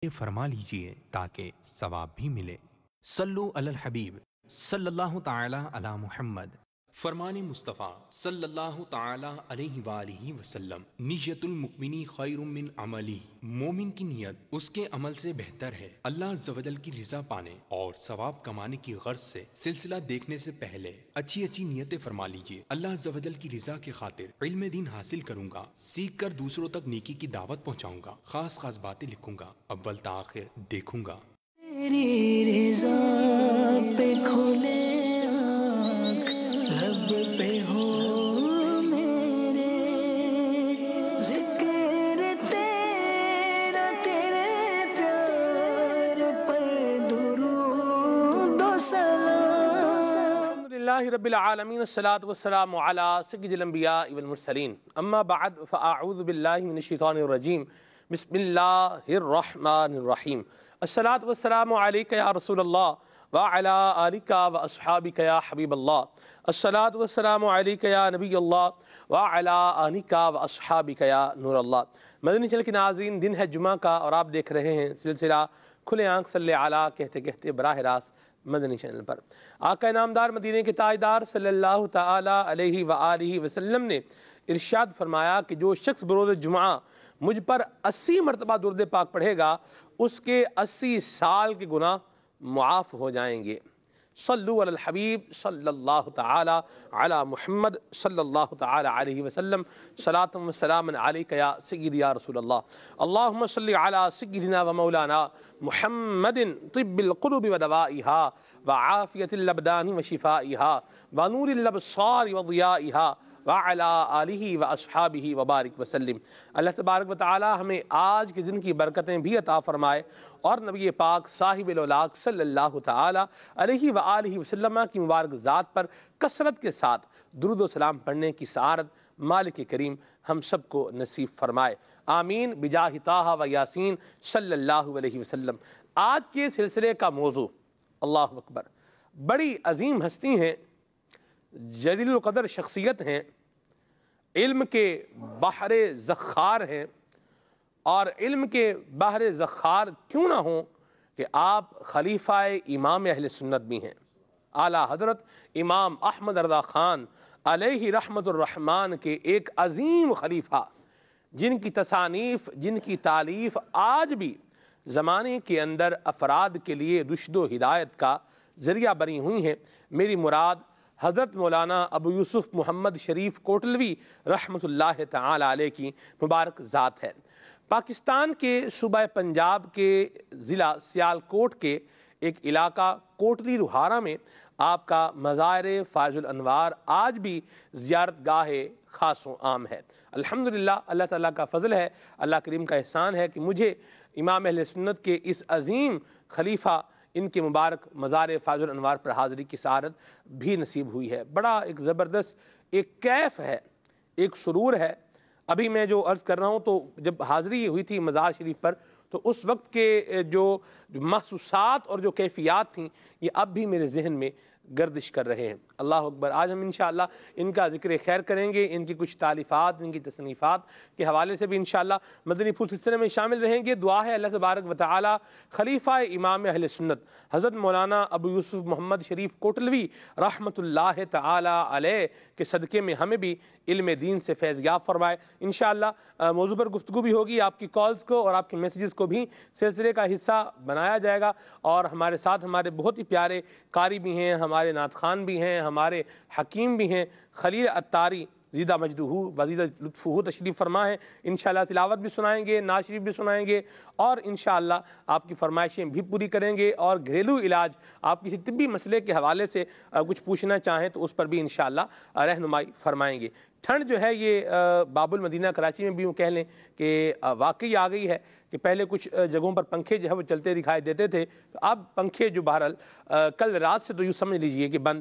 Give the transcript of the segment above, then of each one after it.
یہ فرما لیجئے تاکہ ثواب بھی ملے۔ صلو علی الحبیب صلی اللہ تعالی علی محمد۔ فرمان مصطفیٰ صلی اللہ تعالی علیہ وآلہ وسلم، نیت المؤمنی خیر من عملی، مومن کی نیت اس کے عمل سے بہتر ہے۔ اللہ عز و جل کی رضا پانے اور ثواب کمانے کی غرض سے سلسلہ دیکھنے سے پہلے اچھی اچھی نیتیں فرما لیجئے۔ اللہ عز و جل کی رضا کی خاطر علم دین حاصل کروں گا، سیکھ کر دوسروں تک نیکی کی دعوت پہنچاؤں گا، خاص خاص باتیں لکھوں گا، اول تاخیر دیکھوں گا۔ تیری رضا پہ کھولے آنکھ، لب پہ ہو میرے ذکر تیرا، تیرے پیار پر درود و سلام۔ الحمدللہ رب العالمین، الصلاۃ والسلام علی سید الانبیاء والمرسلین، اما بعد فاعوذ باللہ من الشیطان الرجیم، بسم اللہ الرحمن الرحیم۔ الصلاۃ والسلام علیک یا رسول اللہ وعلی آلک واصحابک یا حبیب اللہ۔ الصلاۃ والسلام علیک یا نبی اللہ وعلی آلک واصحابک یا نور اللہ۔ مدنی چینل کے ناظرین، دن ہے جمعہ کا اور آپ دیکھ رہے ہیں سلسلہ کھلے آنکھ صلی علی کہتے کہتے براہ راست مدنی چینل پر۔ آقا نامدار مدینے کے تاجدار صلی اللہ تعالی علیہ وآلہ وسلم نے ارشاد فرمایا کہ جو شخص بروز جمعہ مجھ پر 80 مرتبہ درود پاک پڑھے گا، اس کے 80 سال کے گناہ معاف ہو جائیں گے۔ صلو علی الحبیب صلی اللہ تعالی علی محمد صلی اللہ تعالی علیہ وسلم، صلاۃ و سلام علیک یا سیدی یا رسول اللہ۔ اللہم صلی علی سیدنا و مولانا محمد طب القلوب و دوائها وعافیت الابدان و شفائها ونور الابصار و ضیائها وعلی آلہ و اصحابہ وبارک وسلم۔ اللہ تبارک و تعالی ہمیں آج کے دن کی برکتیں بھی عطا فرمائے اور نبی پاک صاحب الاولاق صلی اللہ تعالی علیہ وآلہ وسلم کی مبارک ذات پر کثرت کے ساتھ درود و سلام پڑھنے کی سعادت مالک کریم ہم سب کو نصیب فرمائے، آمین بجاہ طٰہٰ و یاسین صلی اللہ علیہ وسلم۔ آج کے سلسلے کا موضوع، اللہ اکبر، بڑی عظیم ہستی ہیں، جلیل القدر شخصیت ہیں، علم کے بحر زخار ہیں، اور علم کے بحر زخار کیوں نہ ہوں کہ آپ خلیفہ امام اہل سنت بھی ہیں۔ اعلیٰ حضرت امام احمد رضا خان علیہ رحمت الرحمن کے ایک عظیم خلیفہ، جن کی تصانیف، جن کی تالیف آج بھی زمانے کے اندر افراد کے لیے رشد و ہدایت کا ذریعہ بنی ہوئی ہیں۔ میری مراد حضرت مولانا ابو یوسف محمد شریف کوٹلوی رحمۃ اللہ تعالی علیہ کی مبارک ذات ہے۔ پاکستان کے صوبہ پنجاب کے ضلع سیالکوٹ کے ایک علاقہ کوٹلی روہارا میں آپ کا مزار فائز الانوار آج بھی زیارت گاہ خاص و عام ہے۔ الحمدللہ، اللہ تعالیٰ کا فضل ہے، اللہ کریم کا احسان ہے کہ مجھے امام اہل سنت کے اس عظیم خلیفہ ان کے مبارک مزار فائز الانوار پر حاضری کی سعادت بھی نصیب ہوئی ہے۔ بڑا ایک زبردست ایک کیف ہے، ایک سرور ہے۔ ابھی میں جو عرض کر رہا ہوں، تو جب حاضری ہوئی تھی مزار شریف پر، تو اس وقت کے جو محسوسات اور جو کیفیات تھیں، یہ اب بھی میرے ذہن میں گردش کر رہے ہیں۔ اللہ اکبر۔ آج ہم انشاءاللہ ان کا ذکر خیر کریں گے، ان کی کچھ تالیفات، ان کی تصنیفات کے حوالے سے بھی انشاءاللہ مدنی پھول سلسلے میں شامل رہیں گے۔ دعا ہے اللہ تبارک و تعالی خلیفہ امام اہل سنت حضرت مولانا ابو یوسف محمد شریف کوٹلوی رحمۃ اللہ تعالی علیہ کے صدقے میں ہمیں بھی علم دین سے فیض یاب فرمائے۔ انشاءاللہ موضوع پر گفتگو بھی ہوگی، آپ کی کالز کو اور آپ کے میسیجز کو بھی سلسلے کا حصہ بنایا جائے گا، اور ہمارے ساتھ ہمارے بہت ہی پیارے قاری بھی ہیں، ہمارے نعت خوان بھی ہیں، ہمارے حکیم بھی ہیں، خلیل اتاری زیدہ مجدہ وزیدہ لطفہ تشریف فرما ہے۔ انشاءاللہ تلاوت بھی سنائیں گے، نعت شریف بھی سنائیں گے، اور انشاءاللہ آپ کی فرمائشیں بھی پوری کریں گے، اور گھریلو علاج، آپ کسی طبی مسئلے کے حوالے سے کچھ پوچھنا چاہیں تو اس پر بھی انشاءاللہ رہنمائی فرمائیں گے۔ ٹھنڈ جو ہے یہ باب المدینہ کراچی میں بھی یوں کہہ لیں کہ واقعی آ گئی ہے، کہ پہلے کچھ جگہوں پر پنکھے جو ہے وہ چلتے دکھائی دیتے تھے، تو اب پنکھے جو بہرحال کل رات سے تو یوں سمجھ لیجئے کہ بند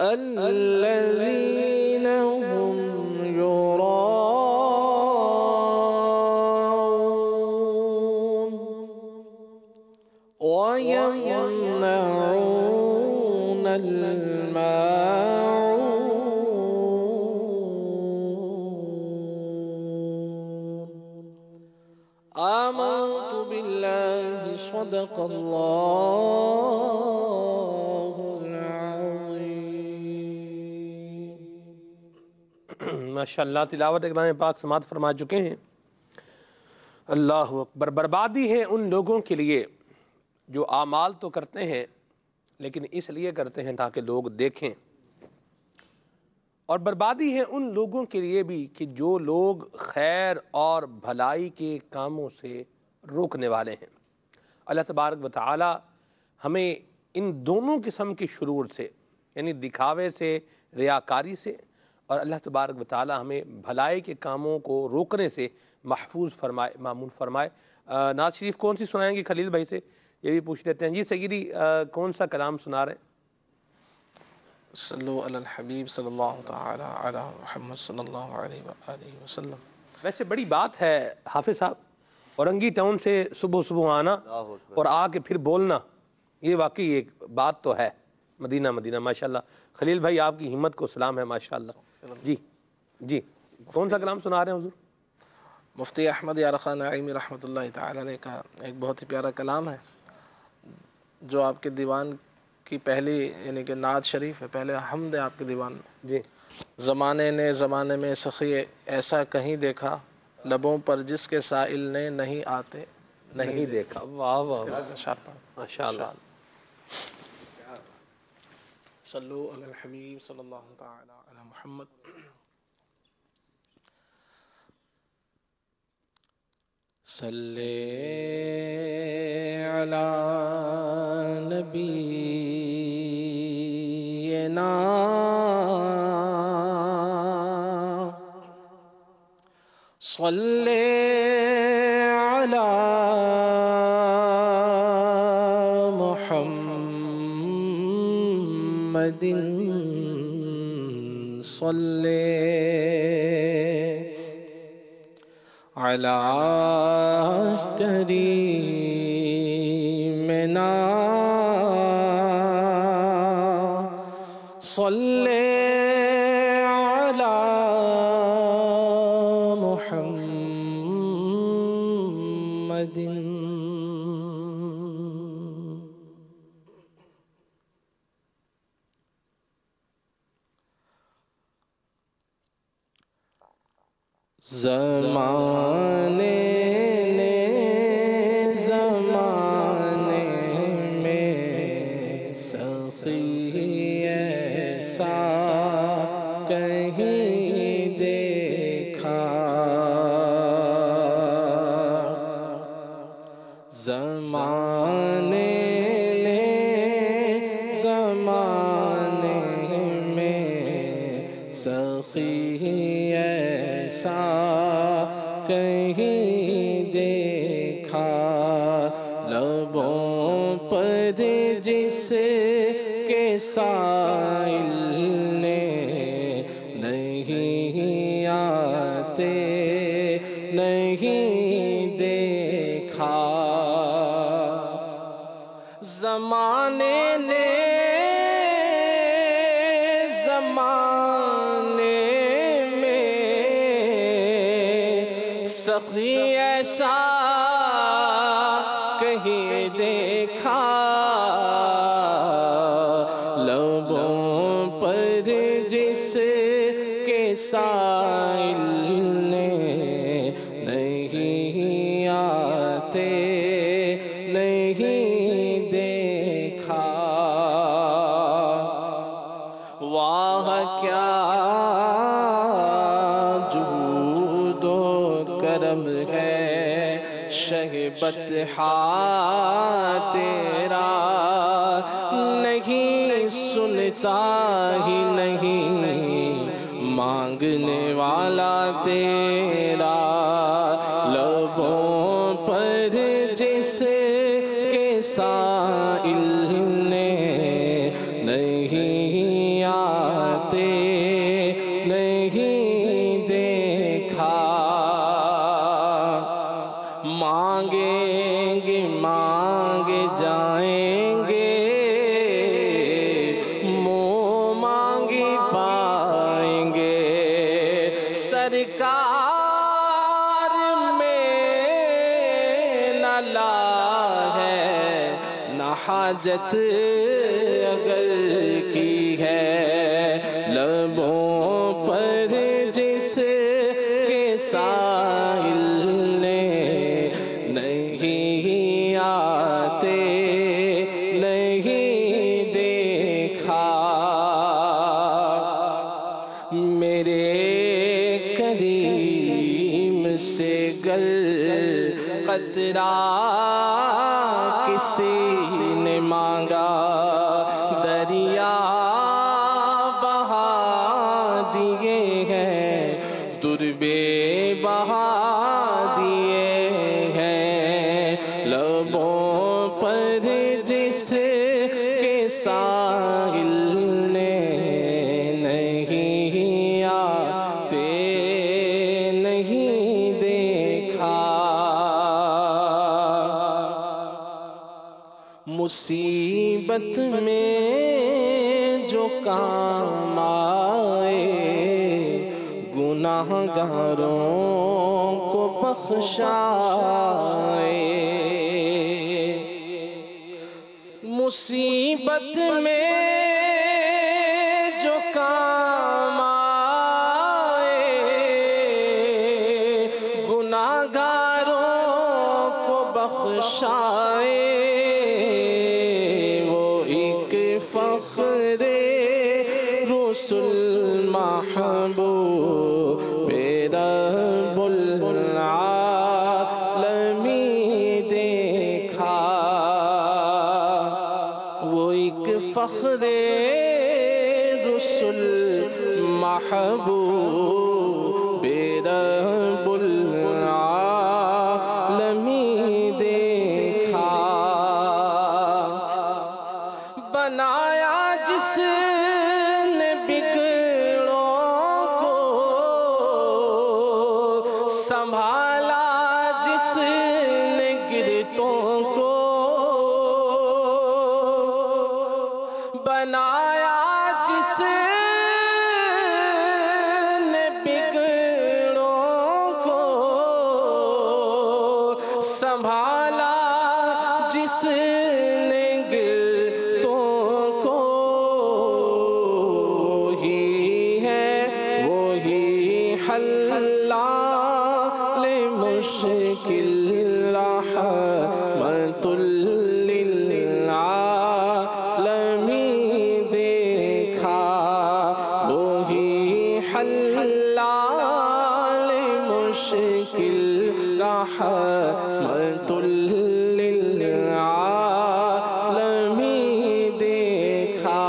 الذين هم يراءون ويمنعون الماعون آمنت بالله صدق الله العظيم. ماشاءاللہ تلاوت کلام پاک سماعت فرما چکے ہیں. اللہ اکبر. بربادی ہے ان لوگوں کے لیے جو اعمال تو کرتے ہیں لیکن اس لیے کرتے ہیں تاکہ لوگ دیکھیں، اور بربادی ہے ان لوگوں کے لیے بھی کہ جو لوگ خیر اور بھلائی کے کاموں سے روکنے والے ہیں. اللہ تبارک و تعالی ہمیں ان دونوں قسم کے شرور سے، یعنی دکھاوے سے، ریاکاری سے، اور اللہ تبارک و تعالی ہمیں بھلائی کے کاموں کو روکنے سے محفوظ فرمائے، مامون فرمائے. نعت شریف کون سی سنائیں گے خلیل بھائی سے؟ یہ بھی پوچھ لیتے ہیں. جی سیدی کون سا کلام سنا رہے ہیں؟ صلو علی الحبیب صلی اللہ تعالی علی محمد صلی اللہ علیہ وآلہ وسلم. ویسے بڑی بات ہے حافظ صاحب، اورنگی ٹاؤن سے صبح صبح آنا اور آ کے پھر بولنا، یہ واقعی ایک بات تو ہے. مدینہ مدینہ ماشاءاللہ. خلیل بھائی آپ کی ہمت کو سلام ہے ماشاءاللہ. جی جی کون سا کلام سنا رہے ہیں حضور؟ مفتی احمد یار خان نعیمی رحمۃ اللہ تعالی علیہ کا ایک بہت ہی پیارا کلام ہے جو آپ کے دیوان کی پہلی یعنی کہ نعت شریف ہے. پہلے حمد ہے آپ کے دیوان میں. جی. زمانے نے زمانے میں سخی ایسا کہیں دیکھا، لبوں پر جس کے سائل نے نہیں آتے نہیں دیکھا. واہ واہ ماشاءاللہ. صلو علی الحبیب صلی اللہ تعالی علی محمد. صلی علی نبینا صلی علی محمد صلی علی کریمنا صلی علی محمد. زمانے نے زمانے میں سخی ایسا کہیں دیکھا، زمانے نے زمانے میں سخی ایسا کہیں دیکھا، لبوں پر جس کے سائل نے نہیں آتے نہیں دیکھا، زمانے نے زمانے میں سخی ایسا کہیں دیکھا، لبوں پر جس کے سائل نے نہیں آتے نہیں دیکھا، واہ کیا جود و کرم ہے شہبت تیرا، نہیں سنتا ہی نہیں مانگنے والا تیرا، لبوں پر جس کے سائل نے نہیں آتے حاجت اگر کی ہے لبوں پر جس کے سائل نے نہیں آتے نہیں دیکھا میرے کریم سے گر قطرہ کسی نے مانگا دریا بہا دیے ہیں دربے بہا دیے ہیں لبوں پر جس کے ساحل نے نہیں آتے نہیں دیکھا مصیبت میں جو کام آئے گناہ گاروں کو بخشائے مصیبت میں جو کام آئے گناہ گاروں کو بخشائے فخر رسول محبوب رب العالمین دیکھا وہ ایک فخر رسول محبوب رب العالمین دیکھا بنایا جس نے بگڑوں کو سنبھالا جس نے گرتوں کو بنایا جس نے بگڑوں کو سنبھالا جس نے مشکل رحمت للعالمین دیکھا وہی حل مشکل رحمت للعالمین دیکھا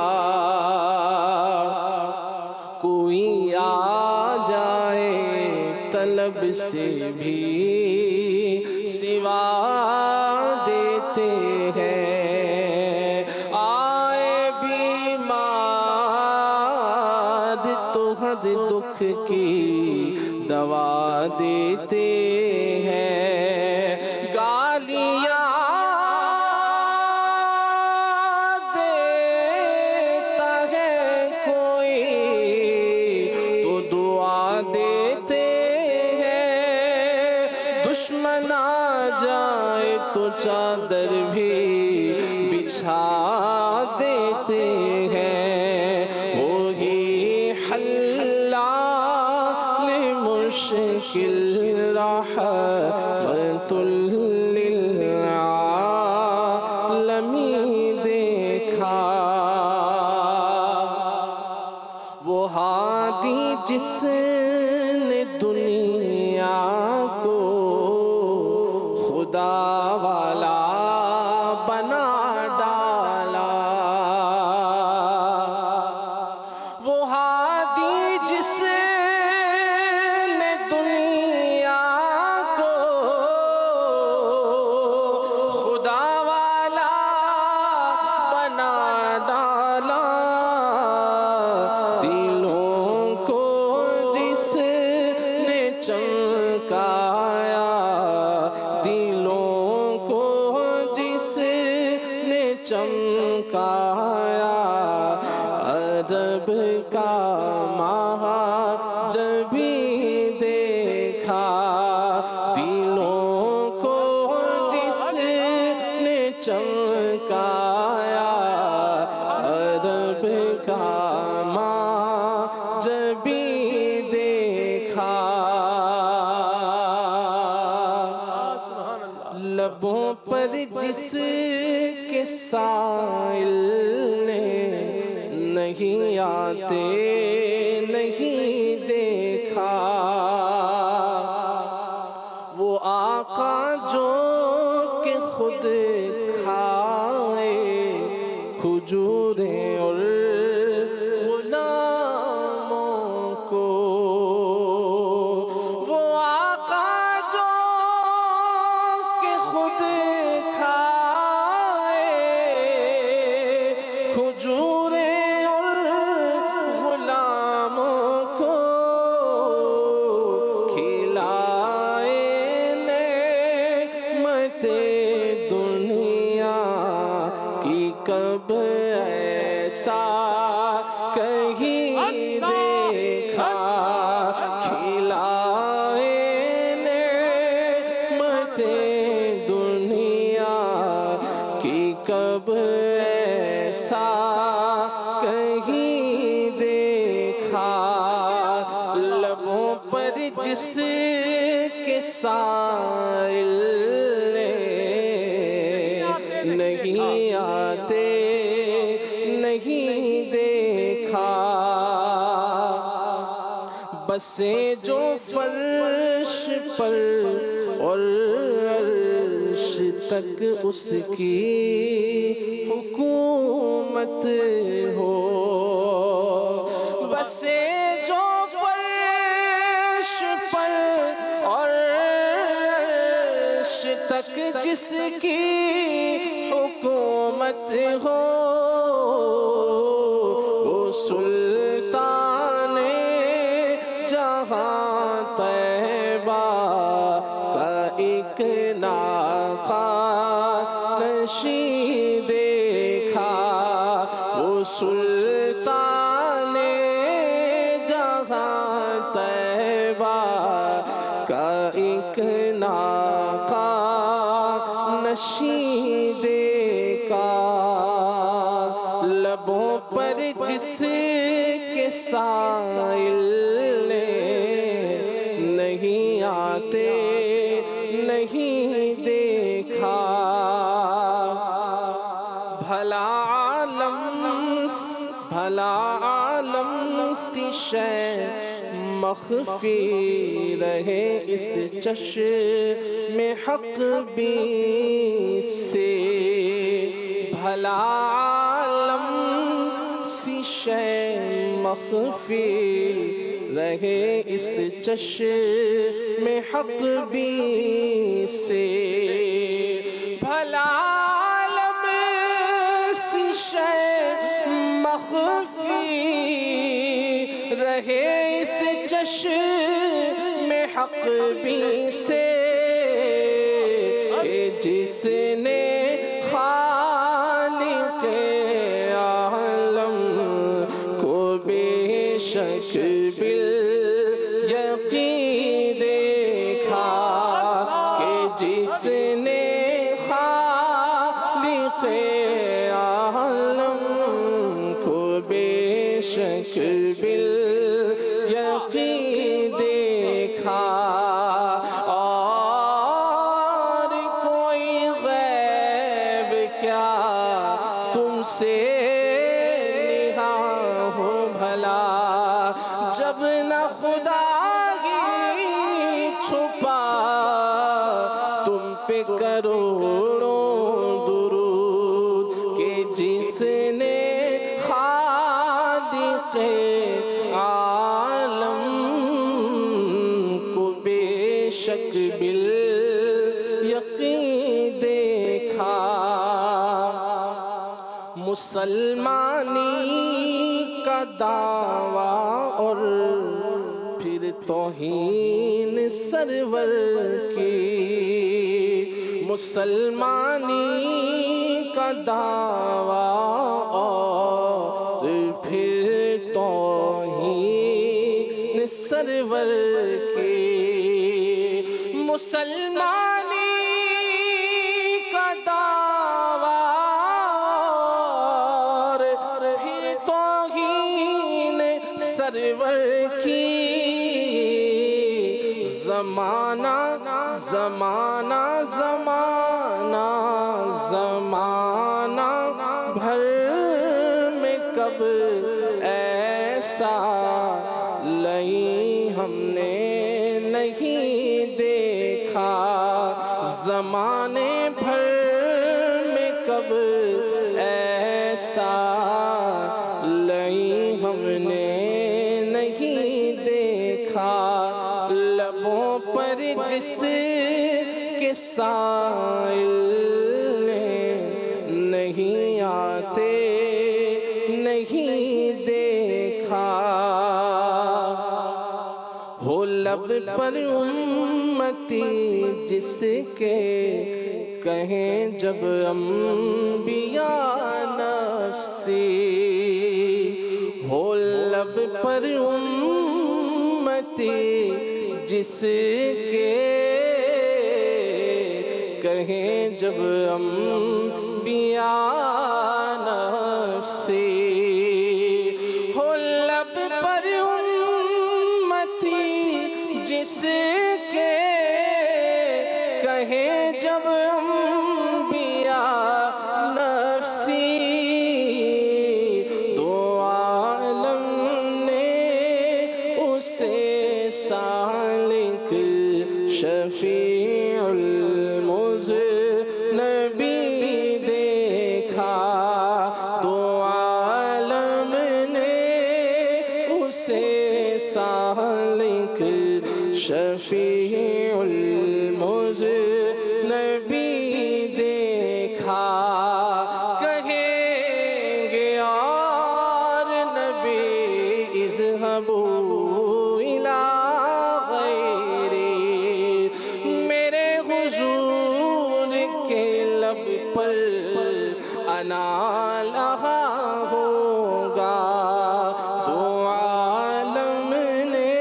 کوئی آ جائے طلب سے بھی سوا دیتے ہیں آئے بیمار تو حد دکھ کی دوا دیتے ہیں گالیاں دیتا ہے کوئی تو دعا دیتے دشمن آ جائے تو چادر بھی بچھا دیتے ہیں وہی حل مشکل رحمت للعالمین دیکھا وہ ہادی جس نے دنیا کو خدا والا بنا ڈالا وہ ہادی جس نے دنیا کو خدا والا بنا ڈالا دلوں کو جس نے چمکایا چمکایا عرب کا ماہ جب بھی دیکھا دلوں کو جس نے چمکایا عرب کا معجبی دیکھا لبوں پر جس کے سائل نے نہیں آتے نہیں دیکھا وہ آقا جو کہ خود کھائے کھجوریں اور غلاموں کو وہ آقا جو کہ خود کھائے کھجوریں اور غلاموں کو کھلائے دنیا کی کب ایسا کہیں دیکھا کھلائے نعمت دنیا کی کب ایسا کہیں دیکھا لبوں پر جس کے سائل نہیں آتے نہیں دیکھا بسے جو فرش پر اور عرش تک اس کی حکومت ہو بسے جو فرش پر اور عرش تک جس کی حکومت ہو وہ سلطان جہاں طیبہ کا ایک ناقہ نشی دیکھا وہ سلطان جہاں طیبہ کا ایک ناقہ نشی دیکھا لبوں پر جس کے سائل نہیں آتے نہیں دیکھا بھلا عالم سی شے مخفی رہے اس چشم حق بھی سے بھلا عالم سی شے مخفی رہے اس چشم حق بھی سے بھلا عالم سی شے مخفی رہے اس چشم حق بھی سے جس نے خالق عالم کو بے شک بالیقین دیکھا کہ جس نے خالق عالم کو بے شک بالیقین دیکھا اور کوئی غیب کیا تم سے نہاں ہو بھلا جب نہ خدا ہی چھپا تم پہ کروڑوں درود کہ جس نے خالق عالم کو بے شک بالیقین دیکھا مسلمانی کا دعویٰ اور پھر توہین سرور کی مسلمانی کا دعویٰ اور پھر توہین سرور کی مسلمانی کا دعویٰ سرور کی زمانہ زمانہ زمانہ زمانہ بھر میں کب ایسا لئی ہم نے نہیں دیکھا، زمانے بھر میں کب ایسا لئی ہم نے نہیں دیکھا، لبوں پر جس کے سائل نہیں آتے نہیں دیکھا، ہو لب پر امتی جس کے کہیں جب انبیاء نفسی، ہو لب پر امتی جس کے کہیں جب انبیاء نفسی، ہو لب پر امتی جس کے کہیں جب انبیاء نفسی، دو عالم نے اسے سالک شفیع المذنبی دیکھا، دو عالم نے اسے سالک شفیع المذنبی دیکھا، کہیں گے اور نبی اذهبوا الی غیری، میرے حضور کے لب پر انا لہا ہوگا، دو عالم نے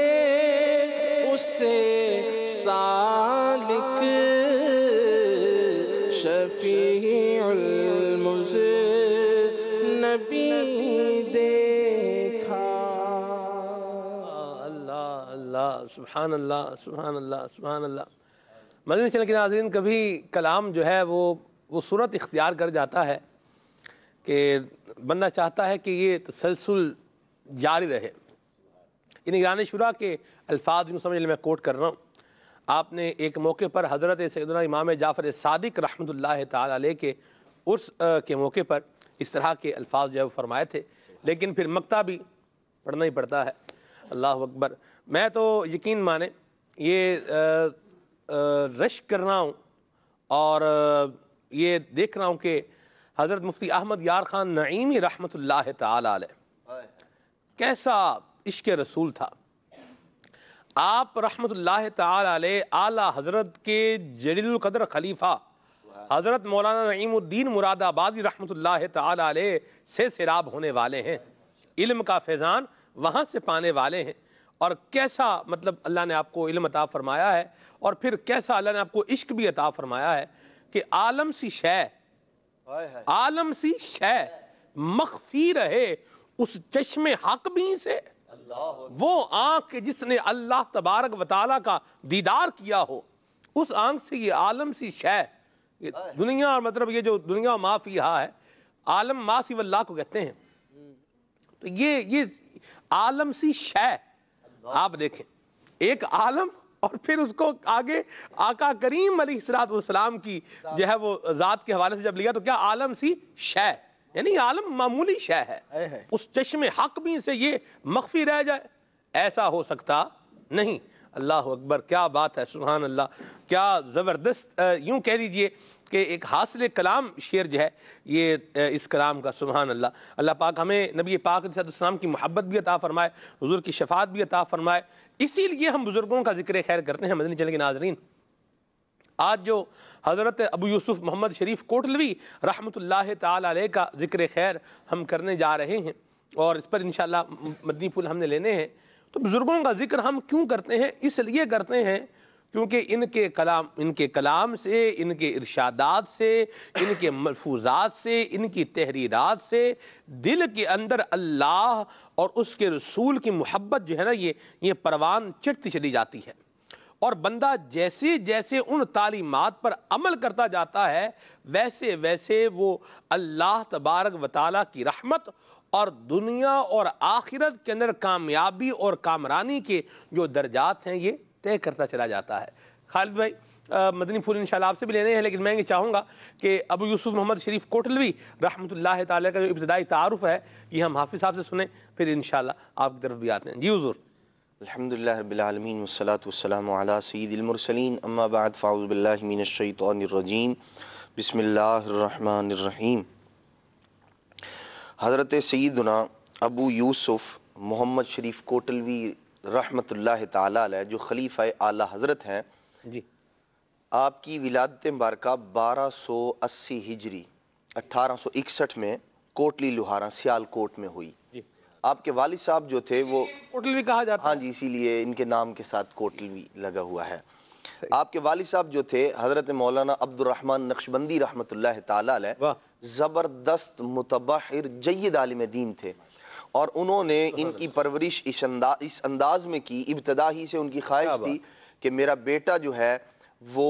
اسے سالک شفیع المذنبی دیکھا۔ اللہ اللہ، سبحان اللہ سبحان اللہ سبحان اللہ۔ مدنی چینل کے ناظرین، کبھی کلام جو ہے وہ صورت اختیار کر جاتا ہے کہ بندہ چاہتا ہے کہ یہ تسلسل جاری رہے۔ یہ نگران شورا کے الفاظ یوں سمجھ لیں، میں کوٹ کر رہا ہوں۔ آپ نے ایک موقع پر حضرت سیدنا امام جعفر صادق رحمۃ اللہ تعالی علیہ کے عرس کے موقع پر اس طرح کے الفاظ جو ہے وہ فرمائے تھے، لیکن پھر مقطع بھی پڑھنا ہی پڑتا ہے۔ اللہ اکبر۔ میں تو یقین مانیں یہ رشک کر رہا ہوں اور یہ دیکھ رہا ہوں کہ حضرت مفتی احمد یار خان نعیمی رحمۃ اللہ تعالی علیہ کیسا عشق رسول تھا۔ آپ رحمۃ اللہ تعالی علیہ اعلیٰ حضرت کے جلیل القدر خلیفہ حضرت مولانا نعیم الدین مراد آبادی رحمۃ اللہ تعالی علیہ سے سیراب ہونے والے ہیں، علم کا فیضان وہاں سے پانے والے ہیں، اور کیسا مطلب اللہ نے آپ کو علم عطا فرمایا ہے، اور پھر کیسا اللہ نے آپ کو عشق بھی عطا فرمایا ہے کہ عالم سی شے مخفی رہے اس چشم حق بھی سے، وہ آنکھ جس نے اللہ تبارک و تعالیٰ کا دیدار کیا ہو، اس آنکھ سے یہ عالم سی شے، دنیا اور مطلب یہ جو دنیا ما فیہا ہے، عالم ما سوی اللہ کو کہتے ہیں۔ تو یہ عالم سی شے آپ دیکھیں، ایک عالم، اور پھر اس کو آگے آقا کریم علیہ السلام کی جو ہے وہ ذات کے حوالے سے جب لیا تو کیا عالم سی شے، یعنی عالم معمولی شے ہے، اس چشم حق بھی سے یہ مخفی رہ جائے، ایسا ہو سکتا نہیں۔ اللہ اکبر، کیا بات ہے، سبحان اللہ، کیا زبردست، یوں کہہ دیجئے کہ ایک حاصل کلام شعر جو ہے یہ اس کلام کا، سبحان اللہ۔ اللہ پاک ہمیں نبی پاک علیہ السلام کی محبت بھی عطا فرمائے، حضور کی شفاعت بھی عطا فرمائے، اسی لیے ہم بزرگوں کا ذکر خیر کرتے ہیں۔ مدنی چینل کے ناظرین، آج جو حضرت ابو یوسف محمد شریف کوٹلوی رحمۃ اللہ تعالی علیہ کا ذکر خیر ہم کرنے جا رہے ہیں، اور اس پر انشاءاللہ مدنی پھول ہم نے لینے ہیں۔ تو بزرگوں کا ذکر ہم کیوں کرتے ہیں؟ اس لیے کرتے ہیں کیونکہ ان کے کلام سے، ان کے ارشادات سے، ان کے ملفوظات سے، ان کی تحریرات سے دل کے اندر اللہ اور اس کے رسول کی محبت جو ہے نا یہ پروان چڑھتی چلی جاتی ہے، اور بندہ جیسے جیسے ان تعلیمات پر عمل کرتا جاتا ہے ویسے ویسے وہ اللہ تبارک و تعالیٰ کی رحمت اور دنیا اور آخرت کے اندر کامیابی اور کامرانی کے جو درجات ہیں یہ طے کرتا چلا جاتا ہے۔ خالد بھائی مدنی پھول انشاءاللہ آپ سے بھی لینے ہیں، لیکن میں یہ چاہوں گا کہ ابو یوسف محمد شریف کوٹلوی رحمۃ اللہ تعالیٰ کا جو ابتدائی تعارف ہے یہ ہم حافظ صاحب سے سنیں، پھر انشاءاللہ آپ کی طرف بھی آتے ہیں۔ جی حضور۔ الحمدللہ رب العالمین والصلاة والسلام علی سید المرسلین، اما بعد فاعوذ باللہ من الشیطان الرجیم، بسم اللہ الرحمن الرحیم۔ حضرت سیدنا ابو یوسف محمد شریف کوٹلوی رحمۃ اللہ تعالی علیہ جو خلیفہ اعلیٰ حضرت ہیں، جی آپ کی ولادت مبارکہ 1280 ہجری 1861 میں کوٹلی لوہارا سیالکوٹ میں ہوئی۔ جی آپ کے والد صاحب جو تھے وہ کوٹلوی کہا جاتا ہاں جی، اسی لیے ان کے نام کے ساتھ کوٹلوی لگا ہوا ہے۔ آپ کے والد صاحب جو تھے حضرت مولانا عبد الرحمن نقشبندی رحمۃ اللہ تعالی علیہ واہ زبردست متبحر جید عالم دین تھے، اور انہوں نے ان کی پرورش اس انداز میں کی، ابتدا ہی سے ان کی خواہش تھی کہ میرا بیٹا جو ہے وہ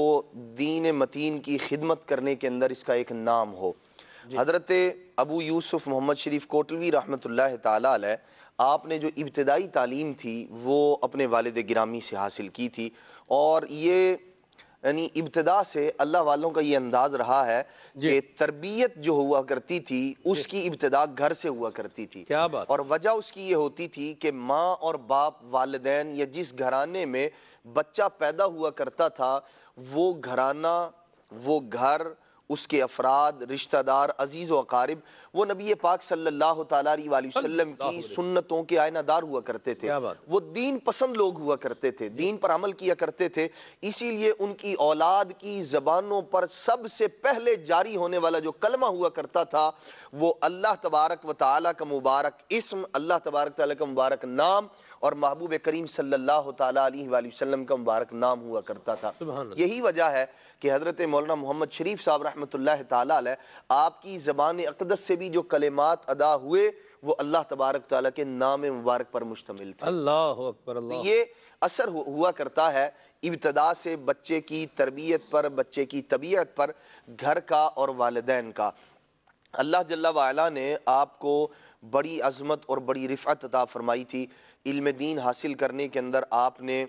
دین متین کی خدمت کرنے کے اندر اس کا ایک نام ہو۔ حضرت ابو یوسف محمد شریف کوٹلوی رحمۃ اللہ تعالی علیہ آپ نے جو ابتدائی تعلیم تھی وہ اپنے والد گرامی سے حاصل کی تھی، اور یہ یعنی ابتدا سے اللہ والوں کا یہ انداز رہا ہے کہ تربیت جو ہوا کرتی تھی اس کی ابتدا گھر سے ہوا کرتی تھی، کیا بات، اور وجہ اس کی یہ ہوتی تھی کہ ماں اور باپ والدین یا جس گھرانے میں بچہ پیدا ہوا کرتا تھا وہ گھرانہ، وہ گھر، اس کے افراد، رشتہ دار، عزیز و اقارب وہ نبی پاک صلی اللہ تعالیٰ علیہ وآلہ وسلم کی سنتوں کے آئینہ دار ہوا کرتے تھے، وہ دین پسند لوگ ہوا کرتے تھے، دین پر عمل کیا کرتے تھے، اسی لیے ان کی اولاد کی زبانوں پر سب سے پہلے جاری ہونے والا جو کلمہ ہوا کرتا تھا وہ اللہ تبارک و تعالیٰ کا مبارک اسم، اللہ تبارک تعالیٰ کا مبارک نام اور محبوب کریم صلی اللہ تعالیٰ علیہ وآلہ وسلم کا مبارک نام ہوا کرتا تھا۔ یہی وجہ ہے کہ حضرت مولانا محمد شریف صاحب رحمۃ اللہ تعالیٰ علیہ آپ کی زبان اقدس سے بھی جو کلمات ادا ہوئے وہ اللہ تبارک تعالیٰ کے نام مبارک پر مشتمل تھے۔ اللہ اکبر، اللہ۔ یہ اثر ہوا کرتا ہے ابتدا سے بچے کی تربیت پر، بچے کی طبیعت پر، گھر کا اور والدین کا۔ اللہ جل وعلا نے آپ کو بڑی عظمت اور بڑی رفعت عطا فرمائی تھی۔ علم دین حاصل کرنے کے اندر آپ نے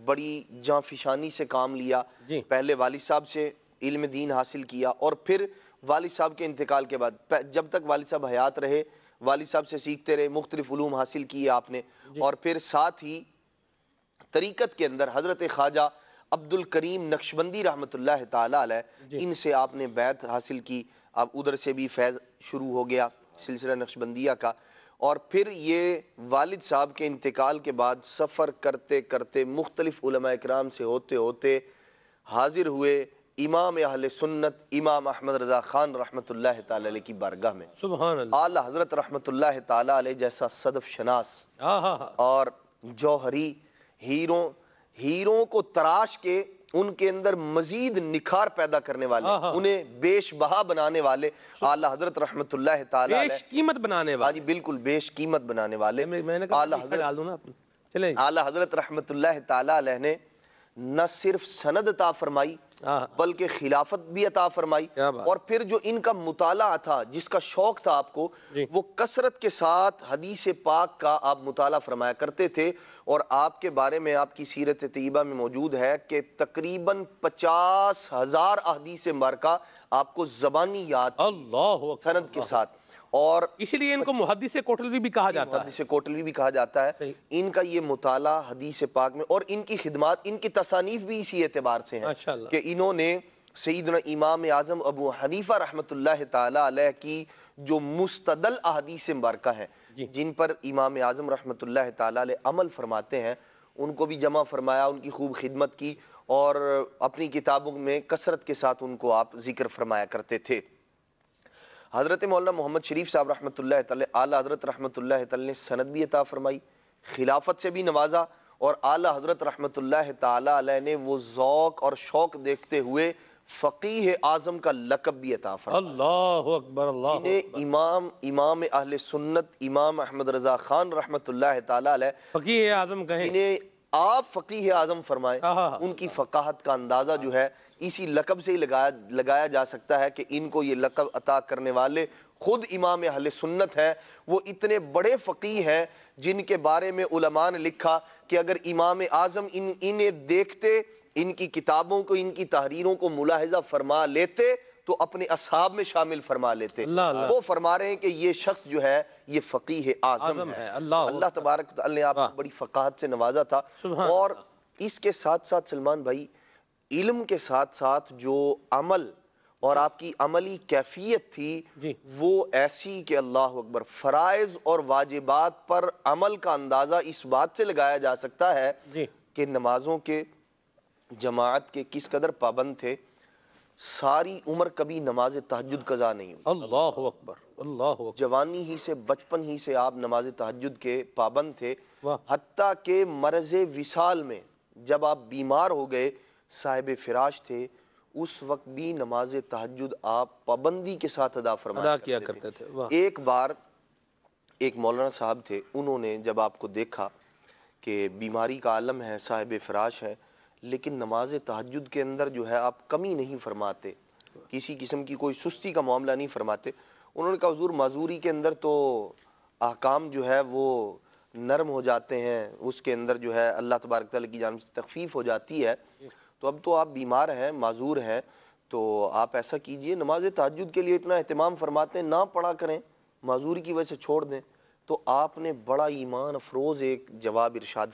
بڑی جاں فشانی سے کام لیا، پہلے والد صاحب سے علم دین حاصل کیا، اور پھر والد صاحب کے انتقال کے بعد جب تک والد صاحب حیات رہے والد صاحب سے سیکھتے رہے، مختلف علوم حاصل کیے آپ نے، اور پھر ساتھ ہی طریقت کے اندر حضرت خواجہ عبد الکریم نقشبندی رحمۃ اللہ تعالی علیہ ان سے آپ نے بیعت حاصل کی، اب ادھر سے بھی فیض شروع ہو گیا سلسلہ نقشبندیہ کا، اور پھر یہ والد صاحب کے انتقال کے بعد سفر کرتے کرتے مختلف علماء اکرام سے ہوتے ہوتے حاضر ہوئے امام اہل سنت امام احمد رضا خان رحمۃ اللہ تعالی علیہ کی بارگاہ میں۔ سبحان اللہ۔ اعلیٰ حضرت رحمۃ اللہ تعالی علیہ جیسا صدف شناس اور جوہری ہیروں کو تراش کے ان کے اندر مزید نکھار پیدا کرنے والے، انہیں بیش بہا بنانے والے اعلیٰ حضرت رحمت اللہ تعالی علیہ، بیش قیمت بنانے والے، جی بالکل بیش قیمت بنانے والے اعلیٰ حضرت رحمت اللہ تعالی علیہ نے نہ صرف سند عطا فرمائی بلکہ خلافت بھی عطا فرمائی، اور پھر جو ان کا مطالعہ تھا، جس کا شوق تھا آپ کو، وہ کثرت کے ساتھ حدیث پاک کا آپ مطالعہ فرمایا کرتے تھے، اور آپ کے بارے میں آپ کی سیرت طیبہ میں موجود ہے کہ تقریباً 50,000 احادیث مبارکہ آپ کو زبانی یاد سند کے ساتھ، اور اسی لیے ان کو محدث کوٹلوی بھی کہا جاتا ہے، محدث کوٹلوی بھی کہا جاتا ہے۔ ان کا یہ مطالعہ حدیث پاک میں اور ان کی خدمات، ان کی تصانیف بھی اسی اعتبار سے ہیں کہ انہوں نے سیدنا امام اعظم ابو حنیفہ رحمۃ اللہ تعالی علیہ کی جو مستدل احادیث مبارکہ ہیں، جن پر امام اعظم رحمۃ اللہ تعالی علیہ عمل فرماتے ہیں، ان کو بھی جمع فرمایا، ان کی خوب خدمت کی، اور اپنی کتابوں میں کثرت کے ساتھ ان کو آپ ذکر فرمایا کرتے تھے۔ حضرت مولانا محمد شریف صاحب رحمۃ اللہ تعالی اعلیٰ حضرت رحمۃ اللہ تعالی نے سند بھی عطا فرمائی، خلافت سے بھی نوازا، اور اعلیٰ حضرت رحمت اللہ تعالی علیہ نے وہ ذوق اور شوق دیکھتے ہوئے فقیہ اعظم کا لقب بھی عطا فرمایا۔ اللہ اکبر، اللہ جنہیں اکبر۔ امام اہل سنت امام احمد رضا خان رحمت اللہ تعالی علیہ فقیہ اعظم کہیں۔ جنہیں آپ فقیہ اعظم فرمائیں، آہا۔ ان کی فقاہت کا اندازہ جو ہے اسی لقب سے ہی لگایا جا سکتا ہے کہ ان کو یہ لقب عطا کرنے والے خود امام اہل سنت ہیں۔ وہ اتنے بڑے فقیہ ہیں جن کے بارے میں علماء نے لکھا کہ اگر امام اعظم انہیں دیکھتے، ان کی کتابوں کو، ان کی تحریروں کو ملاحظہ فرما لیتے تو اپنے اصحاب میں شامل فرما لیتے۔ اللہ اللہ۔ وہ فرما رہے ہیں کہ یہ شخص جو ہے یہ فقیہ اعظم ہے۔ اللہ تبارک تعالی نے آپ کو بڑی فقاہت سے نوازا تھا۔ سبحان اور اس کے ساتھ ساتھ سلمان بھائی، علم کے ساتھ ساتھ جو عمل اور آپ کی عملی کیفیت تھی جی۔ وہ ایسی کہ اللہ اکبر، فرائض اور واجبات پر عمل کا اندازہ اس بات سے لگایا جا سکتا ہے جی۔ کہ نمازوں کے، جماعت کے کس قدر پابند تھے۔ ساری عمر کبھی نماز تہجد قضا نہیں ہوئی، اللہ اکبر، اللہ اکبر۔ جوانی ہی سے، بچپن ہی سے آپ نماز تہجد کے پابند تھے، واہ۔ حتیٰ کہ مرض وصال میں جب آپ بیمار ہو گئے، صاحب فراش تھے، اس وقت بھی نماز تہجد آپ پابندی کے ساتھ ادا فرمایا کیا کرتے تھے۔ واہ۔ ایک بار ایک مولانا صاحب تھے، انہوں نے جب آپ کو دیکھا کہ بیماری کا عالم ہے، صاحب فراش ہے، لیکن نماز تہجد کے اندر جو ہے آپ کمی نہیں فرماتے، کسی قسم کی کوئی سستی کا معاملہ نہیں فرماتے، انہوں نے کہا حضور معذوری کے اندر تو احکام جو ہے وہ نرم ہو جاتے ہیں، اس کے اندر جو ہے اللہ تبارک تعالیٰ کی جانب سے تخفیف ہو جاتی ہے، تو اب تو آپ بیمار ہیں، معذور ہیں، تو آپ ایسا کیجئے، نماز تہجد کے لیے اتنا اہتمام فرماتے ہیں، نہ پڑھا کریں، معذوری کی وجہ سے چھوڑ دیں۔ تو آپ نے بڑا ایمان افروز ایک جواب ارشاد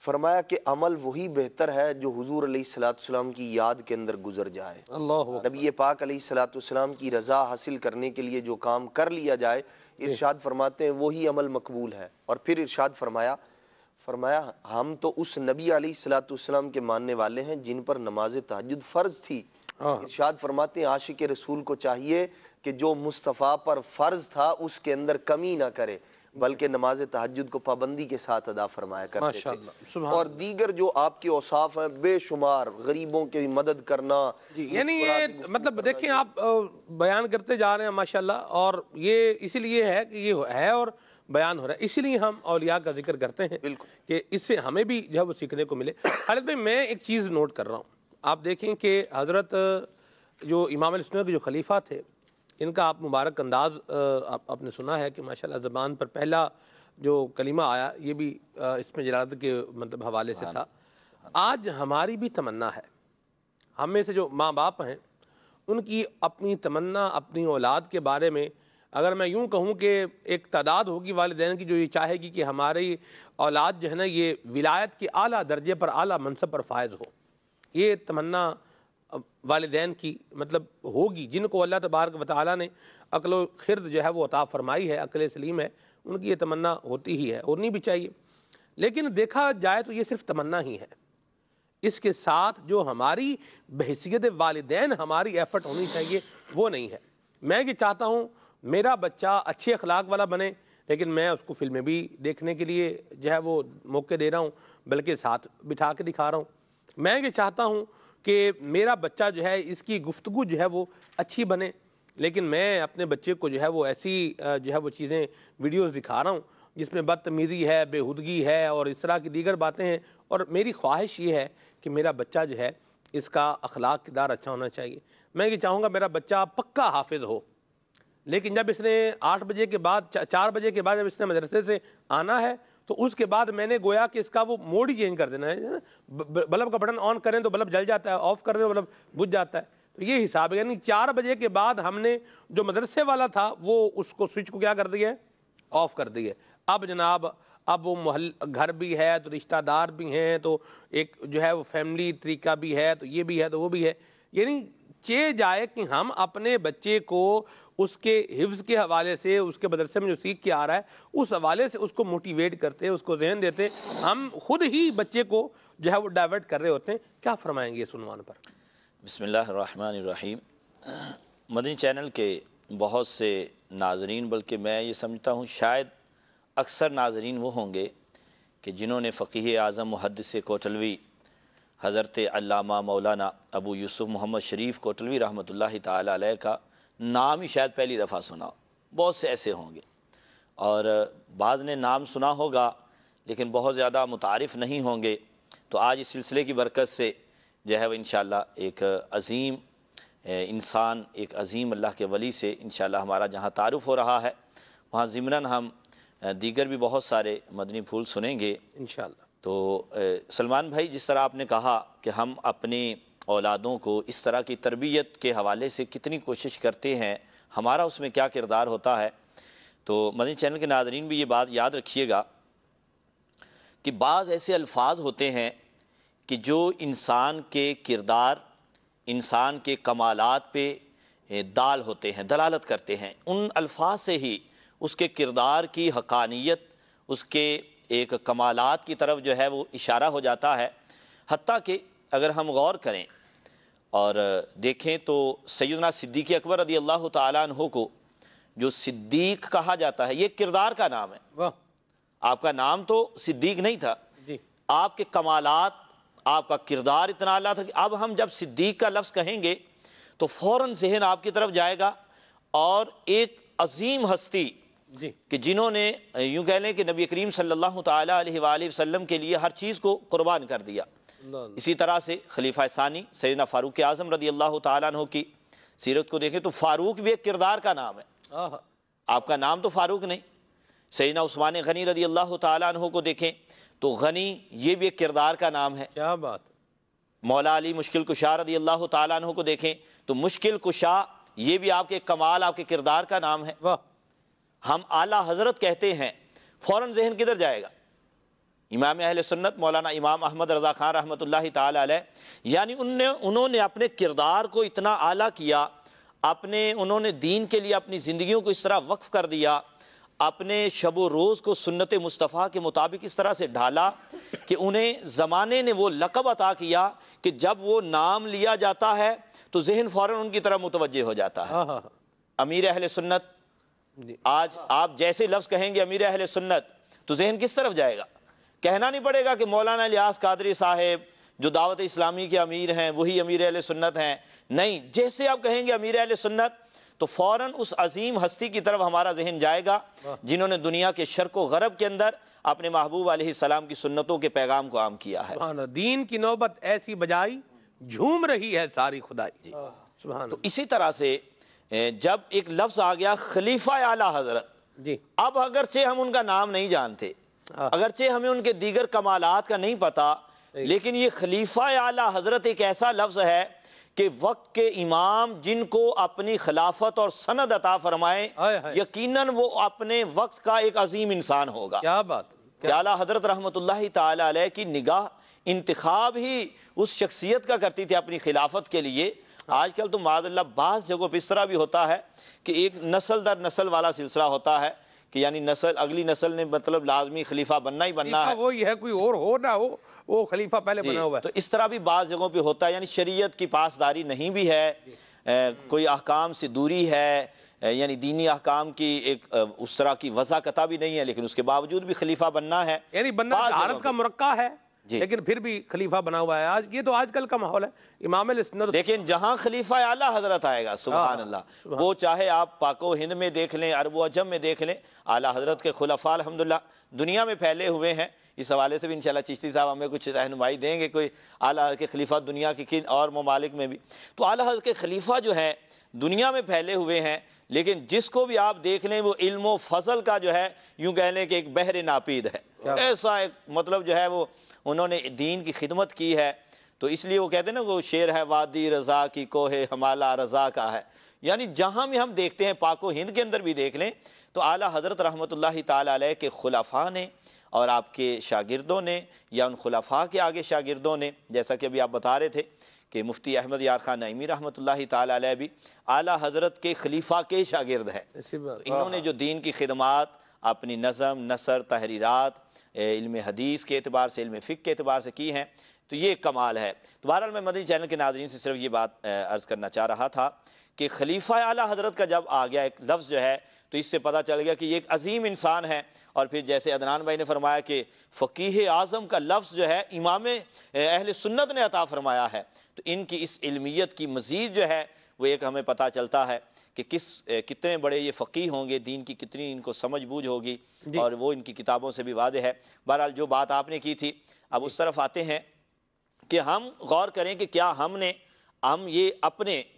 فرمایا کہ عمل وہی بہتر ہے جو حضور علیہ الصلوۃ والسلام کی یاد کے اندر گزر جائے۔ اللہ اکبر۔ نبی پاک علیہ الصلوۃ والسلام کی رضا حاصل کرنے کے لیے جو کام کر لیا جائے، ارشاد فرماتے ہیں وہی عمل مقبول ہے۔ اور پھر ارشاد فرمایا ہم تو اس نبی علیہ الصلوۃ والسلام کے ماننے والے ہیں جن پر نماز تہجد فرض تھی۔ ارشاد فرماتے ہیں عاشق رسول کو چاہیے کہ جو مصطفیٰ پر فرض تھا اس کے اندر کمی نہ کرے، بلکہ نماز تہجد کو پابندی کے ساتھ ادا فرمایا کرتے تھے۔ اور دیگر جو آپ کے اوصاف ہیں بے شمار، غریبوں کی مدد کرنا، یعنی یہ مطلب دیکھیں آپ بیان کرتے جا رہے ہیں ماشاءاللہ، اور یہ اسی لیے ہے کہ یہ ہے اور بیان ہو رہا ہے، اسی لیے ہم اولیاء کا ذکر کرتے ہیں کہ اس سے ہمیں بھی جو ہے وہ سیکھنے کو ملے۔ خالد بھائی میں ایک چیز نوٹ کر رہا ہوں، آپ دیکھیں کہ حضرت جو امام علیہ السنت کے جو خلیفہ تھے، ان کا آپ مبارک انداز آپ نے سنا ہے کہ ماشاءاللہ زبان پر پہلا جو کلمہ آیا یہ بھی اس میں جلالت کے مطلب حوالے سے تھا۔ آج ہماری بھی تمنا ہے، ہم میں سے جو ماں باپ ہیں ان کی اپنی تمنا اپنی اولاد کے بارے میں، اگر میں یوں کہوں کہ ایک تعداد ہوگی والدین کی جو یہ چاہے گی کہ ہماری اولاد جو ہے نا یہ ولایت کے اعلیٰ درجے پر، اعلیٰ منصب پر فائز ہو، یہ تمنا والدین کی مطلب ہوگی جن کو اللہ تبارک و تعالیٰ نے عقل و خرد جو ہے وہ عطا فرمائی ہے، عقل سلیم ہے، ان کی یہ تمنا ہوتی ہی ہے، ہونی بھی چاہیے۔ لیکن دیکھا جائے تو یہ صرف تمنا ہی ہے، اس کے ساتھ جو ہماری بحیثیت والدین ہماری ایفرٹ ہونی چاہیے وہ نہیں ہے۔ میں یہ چاہتا ہوں میرا بچہ اچھے اخلاق والا بنے، لیکن میں اس کو فلمیں بھی دیکھنے کے لیے جو ہے وہ موقع دے رہا ہوں، بلکہ ساتھ بٹھا کے دکھا رہا ہوں۔ میں یہ چاہتا ہوں کہ میرا بچہ جو ہے اس کی گفتگو جو ہے وہ اچھی بنے، لیکن میں اپنے بچے کو جو ہے وہ ایسی جو ہے وہ چیزیں ویڈیوز دکھا رہا ہوں جس میں بدتمیزی ہے، بےہودگی ہے اور اس طرح کی دیگر باتیں ہیں، اور میری خواہش یہ ہے کہ میرا بچہ جو ہے اس کا اخلاق کردار اچھا ہونا چاہیے۔ میں یہ چاہوں گا میرا بچہ پکا حافظ ہو، لیکن جب اس نے 8 بجے کے بعد 4 بجے کے بعد جب اس نے مدرسے سے آنا ہے تو اس کے بعد میں نے گویا کہ اس کا وہ موڈ ہی چینج کر دینا ہے۔ بلب کا بٹن آن کریں تو بلب جل جاتا ہے، آف کر دیں تو بلب بجھ جاتا ہے، تو یہ حساب ہے۔ یعنی 4 بجے کے بعد ہم نے جو مدرسے والا تھا وہ اس کو سوئچ کو کیا کر دیا ہے، آف کر دیا ہے۔ اب جناب اب وہ گھر بھی ہے تو رشتہ دار بھی ہیں تو ایک جو ہے وہ فیملی طریقہ بھی ہے تو یہ بھی ہے تو وہ بھی ہے، یعنی چاہے جائے کہ ہم اپنے بچے کو اس کے حفظ کے حوالے سے، اس کے مدرسے میں جو سیکھ کے آ رہا ہے اس حوالے سے اس کو موٹیویٹ کرتے ہیں، اس کو ذہن دیتے، ہم خود ہی بچے کو جو ہے وہ ڈائیورٹ کر رہے ہوتے ہیں۔ کیا فرمائیں گے اس عنوان پر؟ بسم اللہ الرحمن الرحیم۔ مدنی چینل کے بہت سے ناظرین، بلکہ میں یہ سمجھتا ہوں شاید اکثر ناظرین وہ ہوں گے کہ جنہوں نے فقیہ اعظم محدث کوٹلوی حضرت علامہ مولانا ابو یوسف محمد شریف کوٹلوی رحمۃ اللہ تعالی علیہ کا نام ہی شاید پہلی دفعہ سنا ہو. بہت سے ایسے ہوں گے اور بعض نے نام سنا ہوگا لیکن بہت زیادہ متعارف نہیں ہوں گے. تو آج اس سلسلے کی برکت سے جو ہے وہ انشاءاللہ ایک عظیم انسان، ایک عظیم اللہ کے ولی سے انشاءاللہ ہمارا جہاں تعارف ہو رہا ہے وہاں ضمناً ہم دیگر بھی بہت سارے مدنی پھول سنیں گے انشاءاللہ. تو سلمان بھائی، جس طرح آپ نے کہا کہ ہم اپنی اولادوں کو اس طرح کی تربیت کے حوالے سے کتنی کوشش کرتے ہیں، ہمارا اس میں کیا کردار ہوتا ہے، تو مدنی چینل کے ناظرین بھی یہ بات یاد رکھیے گا کہ بعض ایسے الفاظ ہوتے ہیں کہ جو انسان کے کردار، انسان کے کمالات پہ دال ہوتے ہیں، دلالت کرتے ہیں. ان الفاظ سے ہی اس کے کردار کی حقانیت، اس کے ایک کمالات کی طرف جو ہے وہ اشارہ ہو جاتا ہے. حتیٰ کہ اگر ہم غور کریں اور دیکھیں تو سیدنا صدیق اکبر رضی اللہ تعالیٰ عنہ کو جو صدیق کہا جاتا ہے، یہ کردار کا نام ہے. واہ. آپ کا نام تو صدیق نہیں تھا، جی. آپ کے کمالات، آپ کا کردار اتنا اعلیٰ تھا کہ اب ہم جب صدیق کا لفظ کہیں گے تو فوراً ذہن آپ کی طرف جائے گا. اور ایک عظیم ہستی جی. کہ جنہوں نے یوں کہہ لیں کہ نبی کریم صلی اللہ تعالیٰ علیہ وآلہ وسلم کے لیے ہر چیز کو قربان کر دیا. اسی طرح سے خلیفہ ثانی سیدنا فاروق اعظم رضی اللہ تعالیٰ عنہ کی سیرت کو دیکھیں تو فاروق بھی ایک کردار کا نام ہے. آپ کا نام تو فاروق نہیں. سیدنا عثمان غنی رضی اللہ تعالیٰ عنہ کو دیکھیں تو غنی یہ بھی ایک کردار کا نام ہے. کیا بات. مولا علی مشکل کشا رضی اللہ تعالیٰ عنہ کو دیکھیں تو مشکل کشا یہ بھی آپ کے کمال، آپ کے کردار کا نام ہے. واہ. ہم اعلیٰ حضرت کہتے ہیں، فوراً ذہن کدھر جائے گا؟ امام اہل سنت مولانا امام احمد رضا خان رحمۃ اللہ تعالی علیہ، یعنی انہوں نے اپنے کردار کو اتنا اعلیٰ کیا، انہوں نے دین کے لیے اپنی زندگیوں کو اس طرح وقف کر دیا، اپنے شب و روز کو سنت مصطفیٰ کے مطابق اس طرح سے ڈھالا کہ انہیں زمانے نے وہ لقب عطا کیا کہ جب وہ نام لیا جاتا ہے تو ذہن فوراً ان کی طرف متوجہ ہو جاتا ہے. امیر اہل سنت. آج آپ جیسے لفظ کہیں گے امیر اہل سنت تو ذہن کس طرف جائے گا؟ کہنا نہیں پڑے گا کہ مولانا الیاس قادری صاحب جو دعوت اسلامی کے امیر ہیں وہی امیر اہل سنت ہیں. نہیں، جیسے آپ کہیں گے امیر اہل سنت تو فوراً اس عظیم ہستی کی طرف ہمارا ذہن جائے گا جنہوں نے دنیا کے شرق و غرب کے اندر اپنے محبوب علیہ السلام کی سنتوں کے پیغام کو عام کیا ہے. دین کی نوبت ایسی بجائی جھوم رہی ہے ساری خدائی. سبحان. تو اسی طرح سے جب ایک لفظ آ گیا خلیفہ اعلیٰ حضرت، جی. اب اگرچہ ہم ان کا نام نہیں جانتے، اگرچہ ہمیں ان کے دیگر کمالات کا نہیں پتا، لیکن یہ خلیفہ اعلیٰ حضرت ایک ایسا لفظ ہے کہ وقت کے امام جن کو اپنی خلافت اور سند عطا فرمائے، یقیناً وہ اپنے وقت کا ایک عظیم انسان ہوگا. کیا بات. اعلیٰ حضرت رحمۃ اللہ تعالی علیہ کی نگاہ انتخاب ہی اس شخصیت کا کرتی تھی اپنی خلافت کے لیے. آج کل تو معاذ اللہ بعض جگہوں پہ اس طرح بھی ہوتا ہے کہ ایک نسل در نسل والا سلسلہ ہوتا ہے کہ یعنی اگلی نسل نے مطلب لازمی خلیفہ بننا ہی بننا ہے. وہی ہے، کوئی اور ہو نہ ہو، وہ خلیفہ پہلے بنا ہوا ہے. تو اس طرح بھی بعض جگہوں پہ ہوتا ہے، یعنی شریعت کی پاسداری نہیں بھی ہے، کوئی احکام سے دوری ہے، یعنی دینی احکام کی ایک اس طرح کی وضاحت بھی نہیں ہے، لیکن اس کے باوجود بھی خلیفہ بننا ہے. یعنی بننا طہارت کا مرقع ہے لیکن پھر بھی خلیفہ بنا ہوا ہے. یہ تو آج کل کا ماحول ہے. امام علیہ سنت. لیکن جہاں خلیفہ اعلیٰ حضرت آئے گا سبحان اللہ، وہ چاہے آپ پاک و ہند میں دیکھ لیں، عرب و عجم میں دیکھ لیں، اعلیٰ حضرت کے خلفاء الحمدللہ دنیا میں پھیلے ہوئے ہیں. اس حوالے سے بھی انشاءاللہ چشتی صاحب ہمیں کچھ رہنمائی دیں گے، کوئی اعلیٰ حضرت کے خلیفہ دنیا کی کن اور ممالک میں بھی. تو اعلیٰ حضرت کے خلیفہ جو ہیں دنیا میں پھیلے ہوئے ہیں، لیکن جس کو بھی آپ دیکھ لیں وہ علم و فضل کا جو ہے یوں کہہ لیں کہ ایک بحر ناپید ہے. ایسا ایک مطلب جو ہے وہ انہوں نے دین کی خدمت کی ہے. تو اس لیے وہ کہتے ہیں نا وہ شعر ہے وادی رضا کی کوہ ہمالہ رضا کا ہے. یعنی جہاں بھی ہم دیکھتے ہیں پاک و ہند کے اندر بھی دیکھ لیں تو اعلیٰ حضرت رحمۃ اللہ تعالی علیہ کے خلفاء نے اور آپ کے شاگردوں نے یا ان خلفاء کے آگے شاگردوں نے، جیسا کہ ابھی آپ بتا رہے تھے کہ مفتی احمد یار خان نعیمی رحمۃ اللہ تعالی علیہ بھی اعلیٰ حضرت کے خلیفہ کے شاگرد ہیں. انہوں نے جو دین کی خدمات اپنی نظم، نثر، تحریرات، علم حدیث کے اعتبار سے، علم فقہ کے اعتبار سے کی ہیں، تو یہ کمال ہے. تو بہرحال میں مدنی چینل کے ناظرین سے صرف یہ بات عرض کرنا چاہ رہا تھا کہ خلیفہ اعلیٰ حضرت کا جب آ گیا ایک لفظ جو ہے تو اس سے پتہ چل گیا کہ یہ ایک عظیم انسان ہے۔ اور پھر جیسے عدنان بھائی نے فرمایا کہ فقیہ اعظم کا لفظ جو ہے امام اہل سنت نے عطا فرمایا ہے، تو ان کی اس علمیت کی مزید جو ہے وہ ایک ہمیں پتہ چلتا ہے کہ کتنے بڑے یہ فقیہ ہوں گے، دین کی کتنی ان کو سمجھ بوجھ ہوگی، اور وہ ان کی کتابوں سے بھی واضح ہے۔ بہرحال جو بات آپ نے کی تھی، اب اس طرف آتے ہیں کہ ہم غور کریں کہ کیا ہم یہ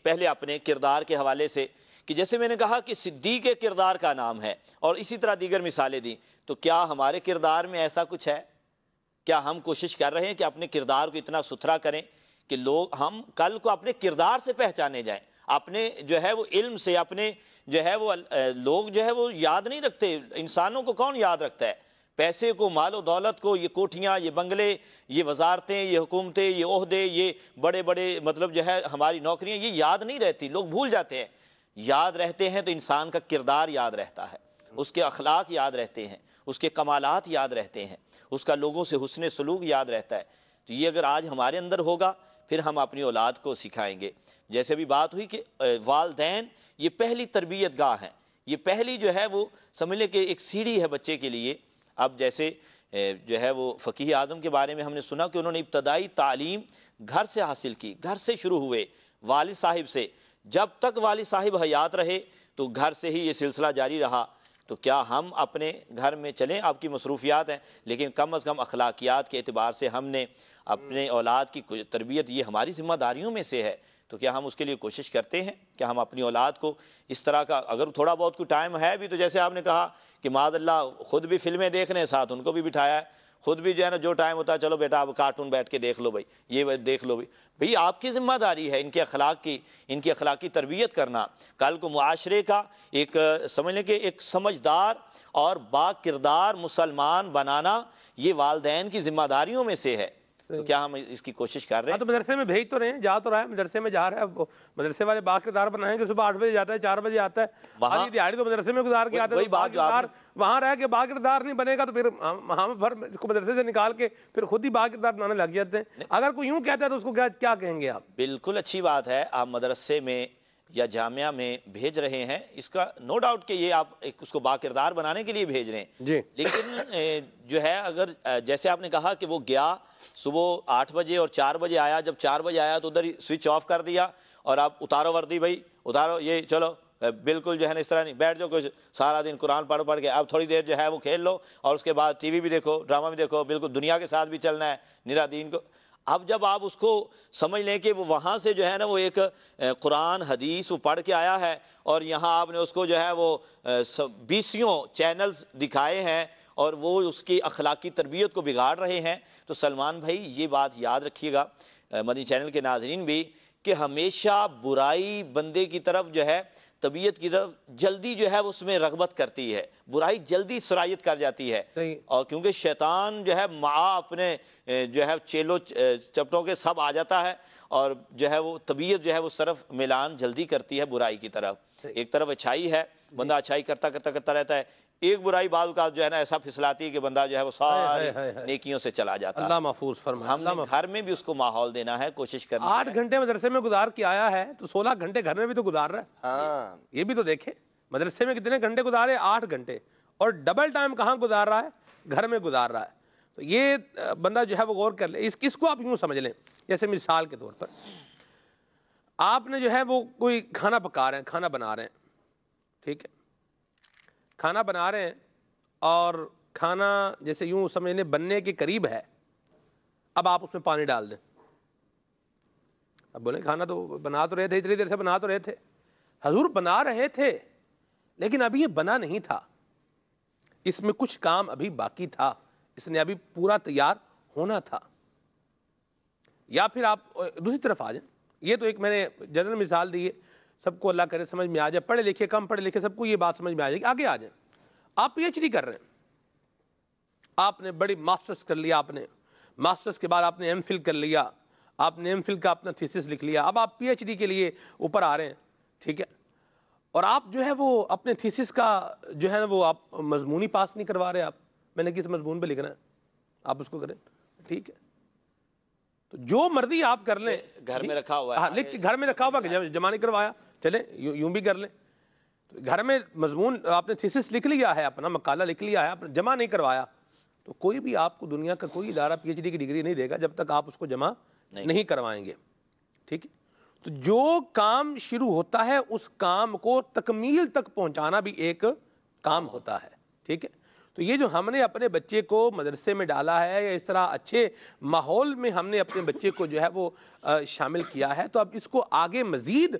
پہلے اپنے کردار کے حوالے سے، کہ جیسے میں نے کہا کہ صدیق کردار کا نام ہے، اور اسی طرح دیگر مثالیں دیں، تو کیا ہمارے کردار میں ایسا کچھ ہے؟ کیا ہم کوشش کر رہے ہیں کہ اپنے کردار کو اتنا ستھرا کریں کہ ہم کل کو اپنے کردار سے پہچانے جائیں، اپنے جو ہے وہ علم سے، اپنے جو ہے وہ لوگ جو ہے وہ یاد نہیں رکھتے، انسانوں کو کون یاد رکھتا ہے؟ پیسے کو، مال و دولت کو، یہ کوٹھیاں، یہ بنگلے، یہ وزارتیں، یہ حکومتیں، یہ عہدے، یہ بڑے بڑے مطلب جو ہے ہماری نوکریاں، یہ یاد نہیں رہتی، لوگ بھول جاتے ہیں۔ یاد رہتے ہیں تو انسان کا کردار یاد رہتا ہے، اس کے اخلاق یاد رہتے ہیں، اس کے کمالات یاد رہتے ہیں، اس کا لوگوں سے حسن سلوک یاد رہتا ہے۔ تو یہ اگر آج ہمارے اندر ہوگا پھر ہم اپنی اولاد کو سکھائیں گے۔ جیسے بھی بات ہوئی کہ والدین یہ پہلی تربیت گاہ ہیں، یہ پہلی جو ہے وہ سمجھ لیں کہ ایک سیڑھی ہے بچے کے لیے۔ اب جیسے جو ہے وہ فقیہ اعظم کے بارے میں ہم نے سنا کہ انہوں نے ابتدائی تعلیم گھر سے حاصل کی، گھر سے شروع ہوئے، والد صاحب سے۔ جب تک والد صاحب حیات رہے تو گھر سے ہی یہ سلسلہ جاری رہا۔ تو کیا ہم اپنے گھر میں چلیں، آپ کی مصروفیات ہیں، لیکن کم از کم اخلاقیات کے اعتبار سے ہم نے اپنے اولاد کی تربیت، یہ ہماری ذمہ داریوں میں سے ہے، تو کیا ہم اس کے لیے کوشش کرتے ہیں کہ ہم اپنی اولاد کو اس طرح کا، اگر تھوڑا بہت کوئی ٹائم ہے بھی، تو جیسے آپ نے کہا کہ معاذ اللہ خود بھی فلمیں دیکھنے، ساتھ ان کو بھی بٹھایا ہے، خود بھی جو ہے نا جو ٹائم ہوتا ہے چلو بیٹا آپ کارٹون بیٹھ کے دیکھ لو بھائی، یہ دیکھ لو بھائی آپ کی ذمہ داری ہے ان کی اخلاقی تربیت کرنا۔ کل کو معاشرے کا ایک سمجھ لیں کہ ایک سمجھدار اور با کردار مسلمان بنانا یہ والدین کی ذمہ داریوں میں سے ہے۔ تو کیا ہم اس کی کوشش کر رہے ہیں؟ تو مدرسے میں بھیج تو رہے ہیں، جا تو رہا ہے، مدرسے میں جا رہا ہے، مدرسے والے باکردار بنائیں کہ صبح 8 بجے جاتا ہے، 4 بجے آتا ہے، آدھی دیہاڑی تو مدرسے میں گزار کے آتا ہے، باکردار وہاں رہ کے باکردار نہیں بنے گا تو پھر ہم اس کو مدرسے سے نکال کے پھر خود ہی باکردار بنانے لگ جاتے ہیں۔ اگر کوئی یوں کہتا ہے تو اس کو کیا کہیں گے آپ؟ بالکل اچھی بات ہے، آپ مدرسے میں یا جامعہ میں بھیج رہے ہیں، اس کا نو ڈاؤٹ کہ یہ آپ اس کو باکردار بنانے کے لیے بھیج رہے ہیں جی، لیکن جو ہے اگر جیسے آپ نے کہا کہ وہ گیا صبح 8 بجے اور 4 بجے آیا، جب 4 بجے آیا تو ادھر ہی سوئچ آف کر دیا اور آپ اتارو وردی بھائی اتارو، یہ چلو بالکل جو ہے نا اس طرح نہیں، بیٹھ جاؤ کچھ سارا دن قرآن پڑھ کے، اب تھوڑی دیر جو ہے وہ کھیل لو اور اس کے بعد ٹی وی بھی دیکھو، ڈرامہ بھی دیکھو، بالکل دنیا کے ساتھ بھی چلنا ہے، نرا دین کو۔ اب جب آپ اس کو سمجھ لیں کہ وہ وہاں سے جو ہے نا وہ ایک قرآن حدیث وہ پڑھ کے آیا ہے اور یہاں آپ نے اس کو جو ہے وہ 20 چینلز دکھائے ہیں اور وہ اس کی اخلاقی تربیت کو بگاڑ رہے ہیں، تو سلمان بھائی یہ بات یاد رکھیے گا، مدنی چینل کے ناظرین بھی، کہ ہمیشہ برائی بندے کی طرف جو ہے طبیعت کی طرف جلدی جو ہے اس میں رغبت کرتی ہے، برائی جلدی سرایت کر جاتی ہے، اور کیونکہ شیطان جو ہے اپنے جو ہے چیلوں چپٹوں کے سب آ جاتا ہے اور جو ہے وہ طبیعت جو ہے اس طرف میلان جلدی کرتی ہے برائی کی طرف۔ ایک طرف اچھائی ہے، بندہ اچھائی کرتا رہتا ہے، ایک برائی بعض کا جو ہے نا ایسا پھسلاتی ہے کہ بندہ جو ہے وہ ساری نیکیوں سے چلا جاتا ہے۔ اللہ محفوظ فرمائے۔ ہم نے گھر میں بھی اس کو ماحول دینا ہے، کوشش کرنی ہے۔ 8 گھنٹے مدرسے میں گزار کے آیا ہے تو 16 گھنٹے گھر میں بھی تو گزار رہا ہے، ہاں یہ بھی تو دیکھیں مدرسے میں کتنے گھنٹے گزارے، 8 گھنٹے، اور ڈبل ٹائم کہاں گزار رہا ہے؟ گھر میں گزار رہا ہے۔ تو یہ بندہ جو ہے وہ غور کر لے، اس کو آپ یوں سمجھ لیں، جیسے مثال کے طور پر آپ نے جو ہے وہ کوئی کھانا پکا رہے ہیں، کھانا بنا رہے ہیں، ٹھیک ہے، کھانا بنا رہے ہیں اور کھانا جیسے یوں سمجھ لیں بننے کے قریب ہے، اب آپ اس میں پانی ڈال دیں۔ اب بولیں کھانا تو بنا تو رہے تھے، اتنی دیر سے بنا تو رہے تھے، حضور بنا رہے تھے لیکن ابھی یہ بنا نہیں تھا، اس میں کچھ کام ابھی باقی تھا، اس نے ابھی پورا تیار ہونا تھا۔ یا پھر آپ دوسری طرف آ جائیں، یہ تو ایک میں نے جنرل مثال دی ہے، سب کو اللہ کرے سمجھ میں آ جائے، پڑھے لکھے کم پڑھے لکھے سب کو یہ بات سمجھ میں آ جائے گی۔ آگے آ جائیں، آپ پی ایچ ڈی کر رہے ہیں، آپ نے بڑی ماسٹرز کر لیا، آپ نے ماسٹرز کے بعد آپ نے ایم فل کر لیا، آپ نے ایم فل کا اپنا تھیسس لکھ لیا، اب آپ پی ایچ ڈی کے لیے اوپر آ رہے ہیں، ٹھیک ہے، اور آپ جو ہے وہ اپنے تھیسس کا جو ہے وہ آپ مضمون ہی پاس نہیں کروا رہے، آپ میں نے کس مضمون پہ لکھنا ہے آپ اس کو کریں، ٹھیک ہے، تو جو مرضی آپ کر لیں، گھر میں رکھا ہوا ہے، لکھ کے گھر میں رکھا ہوا کہ جمع نہیں کروایا، چلیں یوں بھی کر لیں۔ تو گھر میں مضمون آپ نے تھیسس لکھ لیا ہے، اپنا مقالہ لکھ لیا ہے، آپ نے جمع نہیں کروایا، تو کوئی بھی آپ کو دنیا کا کوئی ادارہ پی ایچ ڈی کی ڈگری نہیں دے گا جب تک آپ اس کو جمع نہیں کروائیں گے. ٹھیک ہے؟ تو جو کام شروع ہوتا ہے اس کام کو تکمیل تک پہنچانا بھی ایک کام ہوتا ہے. ٹھیک ہے؟ تو یہ جو ہم نے اپنے بچے کو مدرسے میں ڈالا ہے یا اس طرح اچھے ماحول میں ہم نے اپنے بچے کو جو ہے وہ شامل کیا ہے، تو اب اس کو آگے مزید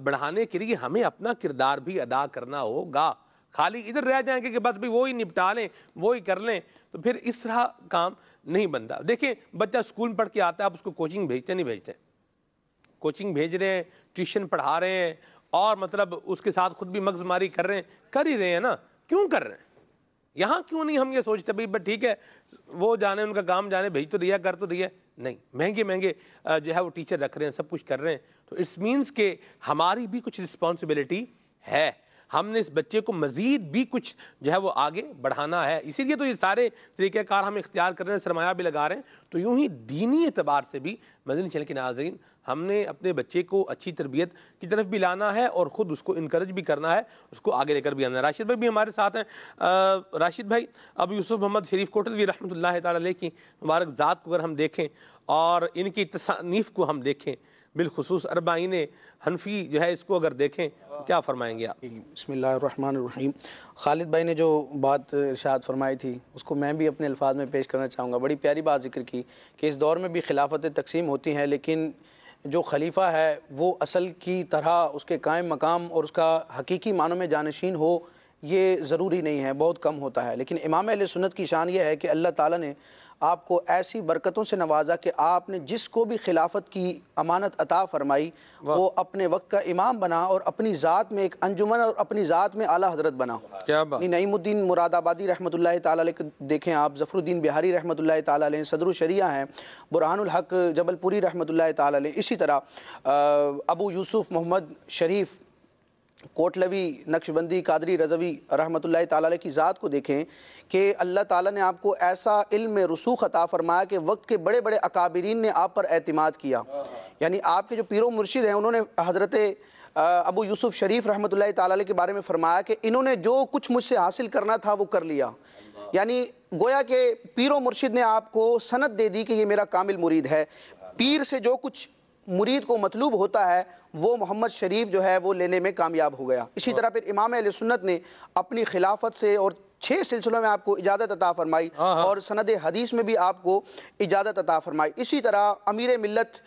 بڑھانے کے لیے ہمیں اپنا کردار بھی ادا کرنا ہوگا. خالی ادھر رہ جائیں گے کہ بس بھی وہی نپٹا لیں، وہی کر لیں، تو پھر اس طرح کام نہیں بنتا. دیکھیں بچہ اسکول میں پڑھ کے آتا ہے، آپ اس کو کوچنگ بھیجتے نہیں بھیجتے؟ کوچنگ بھیج رہے ہیں، ٹیوشن پڑھا رہے ہیں، اور مطلب اس کے ساتھ خود بھی مغز ماری کر رہے ہیں، کر ہی رہے ہیں نا. کیوں کر رہے ہیں؟ یہاں کیوں نہیں ہم یہ سوچتے بھائی بس ٹھیک ہے وہ جانے، ان کا کام جانے، بھیج تو دیا، کر تو دیا. نہیں، مہنگے جو ہے وہ ٹیچر رکھ رہے ہیں، سب کچھ کر رہے ہیں. تو اٹس مینس کہ ہماری بھی کچھ رسپانسبلٹی ہے، ہم نے اس بچے کو مزید بھی کچھ جو ہے وہ آگے بڑھانا ہے. اسی لیے تو یہ سارے طریقہ کار ہم اختیار کر رہے ہیں، سرمایہ بھی لگا رہے ہیں. تو یوں ہی دینی اعتبار سے بھی مدنی چینل کے ناظرین، ہم نے اپنے بچے کو اچھی تربیت کی طرف بھی لانا ہے اور خود اس کو انکریج بھی کرنا ہے، اس کو آگے لے کر بھی آنا ہے. راشد بھائی بھی ہمارے ساتھ ہیں. راشد بھائی، اب یوسف محمد شریف کوٹلوی رحمۃ اللہ تعالی علیہ کی مبارک ذات کو اگر ہم دیکھیں اور ان کی تصانیف کو ہم دیکھیں، بالخصوص اربعین حنفی جو ہے اس کو اگر دیکھیں، کیا فرمائیں گے آپ؟ بسم اللہ الرحمن الرحیم. خالد بھائی نے جو بات ارشاد فرمائی تھی اس کو میں بھی اپنے الفاظ میں پیش کرنا چاہوں گا. بڑی پیاری بات ذکر کی کہ اس دور میں بھی خلافتیں تقسیم ہوتی ہیں، لیکن جو خلیفہ ہے وہ اصل کی طرح اس کے قائم مقام اور اس کا حقیقی معنوں میں جانشین ہو، یہ ضروری نہیں ہے، بہت کم ہوتا ہے. لیکن امام اہل سنت کی شان یہ ہے کہ اللہ تعالیٰ نے آپ کو ایسی برکتوں سے نوازا کہ آپ نے جس کو بھی خلافت کی امانت عطا فرمائی وہ اپنے وقت کا امام بنا اور اپنی ذات میں ایک انجمن اور اپنی ذات میں اعلیٰ حضرت بنا. کیا بات! نعیم الدین مراد آبادی رحمۃ اللہ تعالیٰ علیہ دیکھیں آپ، ظفر الدین بہاری رحمۃ اللہ تعالیٰ علیہ، صدر الشریعہ ہیں، برہان الحق جبل پوری رحمۃ اللہ تعالیٰ علیہ. اسی طرح ابو یوسف محمد شریف کوٹلوی نقشبندی قادری رضوی رحمۃ اللہ تعالیٰ علیہ کی ذات کو دیکھیں کہ اللہ تعالیٰ نے آپ کو ایسا علم میں رسوخ عطا فرمایا کہ وقت کے بڑے بڑے اکابرین نے آپ پر اعتماد کیا. یعنی آپ کے جو پیر و مرشد ہیں انہوں نے حضرت ابو یوسف شریف رحمۃ اللہ تعالیٰ علیہ کے بارے میں فرمایا کہ انہوں نے جو کچھ مجھ سے حاصل کرنا تھا وہ کر لیا. یعنی گویا کہ پیر و مرشد نے آپ کو سند دے دی کہ یہ میرا کامل مرید ہے. پیر سے جو کچھ مرید کو مطلوب ہوتا ہے وہ محمد شریف جو ہے وہ لینے میں کامیاب ہو گیا. اسی طرح پھر امام اہل سنت نے اپنی خلافت سے اور 6 سلسلوں میں آپ کو اجازت عطا فرمائی اور سند حدیث میں بھی آپ کو اجازت عطا فرمائی. اسی طرح امیر ملت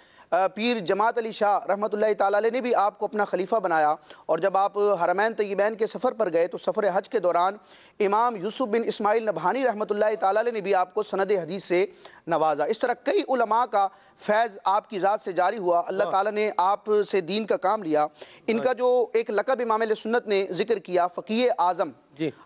پیر جماعت علی شاہ رحمۃ اللہ تعالیٰ علیہ نے بھی آپ کو اپنا خلیفہ بنایا. اور جب آپ حرمین طیبین کے سفر پر گئے تو سفر حج کے دوران امام یوسف بن اسماعیل نبہانی رحمۃ اللہ تعالیٰ علیہ نے بھی آپ کو سند حدیث سے نوازا. اس طرح کئی علماء کا فیض آپ کی ذات سے جاری ہوا. اللہ تعالیٰ نے آپ سے دین کا کام لیا. ان کا جو ایک لقب امام اہل سنت نے ذکر کیا، فقیہ اعظم.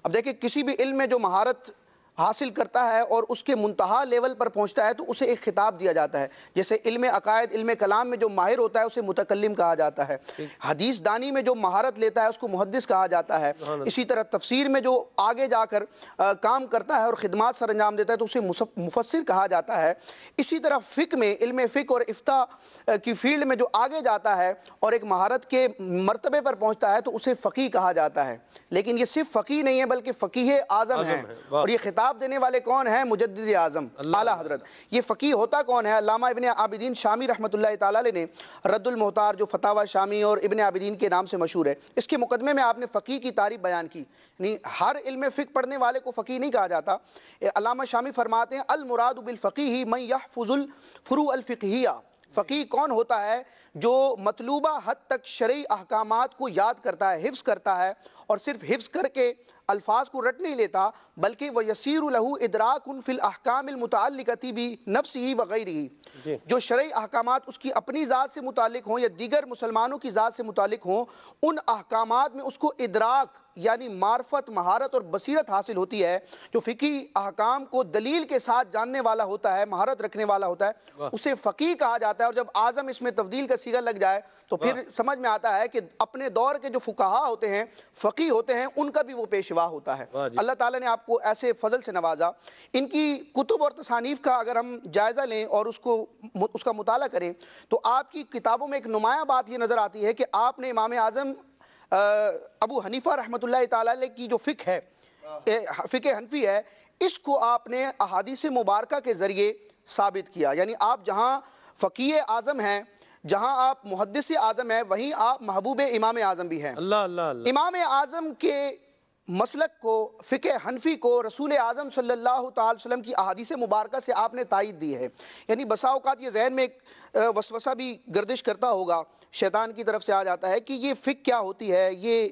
اب دیکھیں کسی بھی علم میں جو مہارت حاصل کرتا ہے اور اس کے منتہا لیول پر پہنچتا ہے تو اسے ایک خطاب دیا جاتا ہے. جیسے علم عقائد، علم کلام میں جو ماہر ہوتا ہے اسے متکلم کہا جاتا ہے. حدیث دانی میں جو مہارت لیتا ہے اس کو محدث کہا جاتا ہے. اسی طرح تفسیر میں جو آگے جا کر کام کرتا ہے اور خدمات سر انجام دیتا ہے تو اسے مفسر کہا جاتا ہے. اسی طرح فقہ میں، علم فقہ اور افتاء کی فیلڈ میں جو آگے جاتا ہے اور ایک مہارت کے مرتبے پر پہنچتا ہے تو اسے فقیہ کہا جاتا ہے. لیکن یہ صرف فقیہ نہیں ہے بلکہ فقیہ اعظم ہے. اور یہ خطاب دینے والے کون ہیں؟ مجدد اعظم اعلیٰ حضرت. یہ فقیہ ہوتا کون ہے؟ علامہ ابن عابدین شامی رحمۃ اللہ تعالیٰ علیہ نے رد المحتار جو فتاوی شامی اور ابن عابدین کے نام سے مشہور ہے، اس کے مقدمے میں آپ نے فقیہ کی تعریف بیان کی. یعنی ہر علم فقہ پڑھنے والے کو فقیہ نہیں کہا جاتا. علامہ شامی فرماتے ہیں المراد بالفقیہ من یحفظ الفروع الفقہیہ. فقیہ کون ہوتا ہے؟ جو مطلوبہ حد تک شرعی احکامات کو یاد کرتا ہے، حفظ کرتا ہے، اور صرف حفظ کر کے الفاظ کو رٹ نہیں لیتا بلکہ وَيَسِيرُ لَهُ إِدْرَاكٌ فِي الْأَحْكَامِ الْمُتَعَلِّقَةِ بِنَفْسِهِ وَغَيْرِهِ. جو شرعی احکامات اس کی اپنی ذات سے متعلق ہوں یا دیگر مسلمانوں کی ذات سے متعلق ہوں، ان احکامات میں اس کو ادراک یعنی معرفت، مہارت اور بصیرت حاصل ہوتی ہے. جو فقہی احکام کو دلیل کے ساتھ جاننے والا ہوتا ہے، مہارت رکھنے والا ہوتا ہے، اسے فقیہ کہا جاتا ہے. اور جب اعظم اس میں تبدیل کا صیغہ لگ جائے تو پھر سمجھ میں آتا ہے کہ اپنے دور کے جو فقہاء ہوتے ہیں، فقیہ ہوتے ہیں، ان کا بھی وہ پیشوا ہوتا ہے. اللہ تعالیٰ نے آپ کو ایسے فضل سے نوازا. ان کی کتب اور تصانیف کا اگر ہم جائزہ لیں اور اس کا مطالعہ کریں تو آپ کی کتابوں میں ایک نمایاں بات یہ نظر آتی ہے کہ آپ نے امام اعظم ابو حنیفہ رحمۃ اللہ تعالی علیہ کی جو فقہ ہے، فقہ حنفی ہے، اس کو آپ نے احادیث مبارکہ کے ذریعے ثابت کیا. یعنی آپ جہاں فقیہ اعظم ہیں، جہاں آپ محدث اعظم ہیں، وہیں آپ محبوب امام اعظم بھی ہیں. اللہ اللہ اللہ. امام اعظم کے مسلک کو، فقہ حنفی کو رسول اعظم صلی اللہ تعالی وسلم کی احادیث مبارکہ سے آپ نے تائید دی ہے. یعنی بسا اوقات یہ ذہن میں ایک وسوسہ بھی گردش کرتا ہوگا، شیطان کی طرف سے آ جاتا ہے کہ یہ فقہ کیا ہوتی ہے، یہ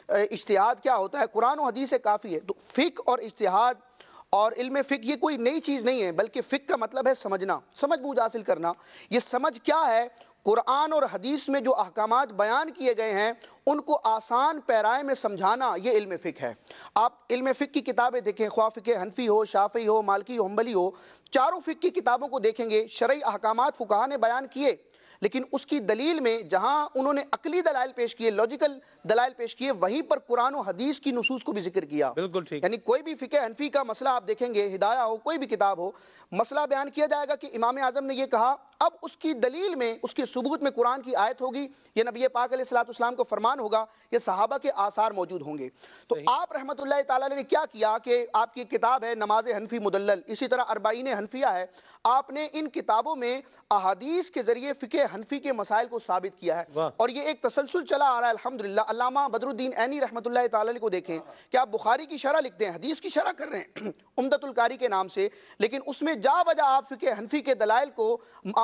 اجتہاد کیا ہوتا ہے، قرآن و حدیث سے کافی ہے. تو فقہ اور اجتہاد اور علم فقہ یہ کوئی نئی چیز نہیں ہے، بلکہ فقہ کا مطلب ہے سمجھنا، سمجھ بوجھ حاصل کرنا. یہ سمجھ کیا ہے؟ قرآن اور حدیث میں جو احکامات بیان کیے گئے ہیں ان کو آسان پیرائے میں سمجھانا، یہ علم فقہ ہے. آپ علم فقہ کی کتابیں دیکھیں، خواہ فقہ حنفی ہو، شافعی ہو، مالکی ہو، حنبلی ہو، چاروں فقہ کی کتابوں کو دیکھیں گے، شرعی احکامات فقہا نے بیان کیے، لیکن اس کی دلیل میں جہاں انہوں نے عقلی دلائل پیش کیے، لاجیکل دلائل پیش کیے، وہیں پر قرآن و حدیث کی نصوص کو بھی ذکر کیا. بالکل ٹھیک. یعنی کوئی بھی فقہ حنفی کا مسئلہ آپ دیکھیں گے، ہدایہ ہو، کوئی بھی کتاب ہو، مسئلہ بیان کیا جائے گا کہ امام اعظم نے یہ کہا، اب اس کی دلیل میں، اس کے ثبوت میں قرآن کی آیت ہوگی، یہ نبی پاک علیہ الصلوۃ والسلام کو فرمان ہوگا، یہ صحابہ کے آثار موجود ہوں گے. تو آپ رحمۃ اللہ تعالیٰ نے کیا کیا کہ آپ کی کتاب ہے نماز حنفی مدلل، اسی طرح اربعین حنفیہ ہے، آپ نے ان کتابوں میں احادیث کے ذریعے فقہ حنفی کے مسائل کو ثابت کیا ہے. اور یہ ایک تسلسل چلا آ رہا ہے الحمدللہ. علامہ بدر الدین عینی رحمۃ اللہ تعالیٰ کو دیکھیں کہ آپ بخاری کی شرح لکھتے ہیں، حدیث کی شرح کر رہے ہیں عمدۃ القاری کے نام سے، لیکن اس میں جا بجا آپ فقہ حنفی کے دلائل کو،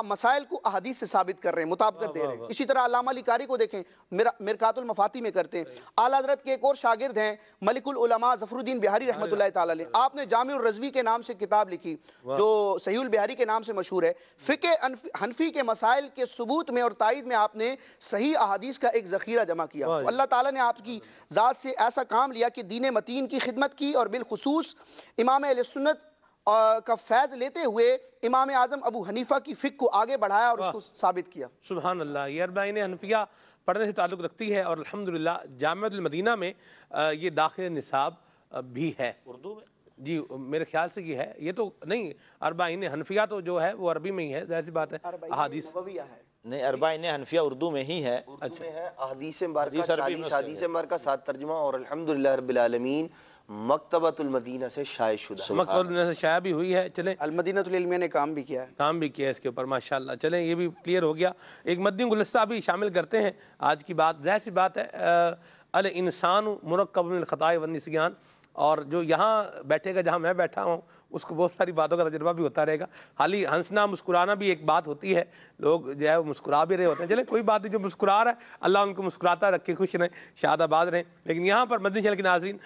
مسائل کو احادیث سے ثابت کر رہے ہیں، مطابقت دے رہے ہیں. اسی طرح علامہ علی قاری کو دیکھیں، مرکات المفاتی میں کرتے ہیں. اعلیٰ حضرت کے ایک اور شاگرد ہیں ملک العلماء ظفر الدین بہاری رحمۃ اللہ تعالیٰ علیہ، آپ نے جامع الرضوی کے نام سے کتاب لکھی جو صحیح البہاری کے نام سے مشہور ہے. فقہ حنفی کے مسائل کے ثبوت میں اور تائید میں آپ نے صحیح احادیث کا ایک ذخیرہ جمع کیا. اللہ تعالیٰ نے آپ کی ذات سے ایسا کام لیا کہ دین متین کی خدمت کی، اور بالخصوص امام اہل سنت کا فیض لیتے ہوئے امام اعظم ابو حنیفہ کی فقہ کو آگے بڑھایا اور اس کو ثابت کیا. سبحان اللہ. یہ اربعین حنفیہ پڑھنے سے تعلق رکھتی ہے، اور الحمدللہ جامعۃ المدینہ میں یہ داخل نصاب بھی ہے اردو میں. جی میرے خیال سے یہ ہے، یہ تو نہیں، اربعین حنفیہ تو جو ہے وہ عربی میں ہی ہے، ظاہر سی بات ہے. احادیث نہیں، اربعین حنفیہ اردو میں ہی ہے، اردو میں ہے. احادیث مبارکہ 40 احادیث مبارکہ 7 ترجمہ، اور الحمدللہ رب العالمین مکتبۃ المدینہ سے شائع شدہ، مکتبۃ المدینہ سے شائع بھی ہوئی ہے. چلیں المدینہ العلمیہ نے کام بھی کیا ہے، کام بھی کیا ہے اس کے اوپر ماشاءاللہ. چلیں یہ بھی کلیئر ہو گیا. ایک مدنی گلدستہ بھی شامل کرتے ہیں آج کی بات. ظاہر سی بات ہے الانسان مرکب من الخطاء والنسیان، اور جو یہاں بیٹھے گا جہاں میں بیٹھا ہوں اس کو بہت ساری باتوں کا تجربہ بھی ہوتا رہے گا. حالی ہنسنا مسکرانا بھی ایک بات ہوتی ہے، لوگ جو ہے وہ مسکرا بھی رہے ہوتے ہیں. چلیں کوئی بات نہیں، جو مسکرا رہا ہے اللہ ان کو مسکراتا رکھے، خوش رہیں، شاد آباد رہیں. لیکن یہاں پر مدنی چینل کے ناظرین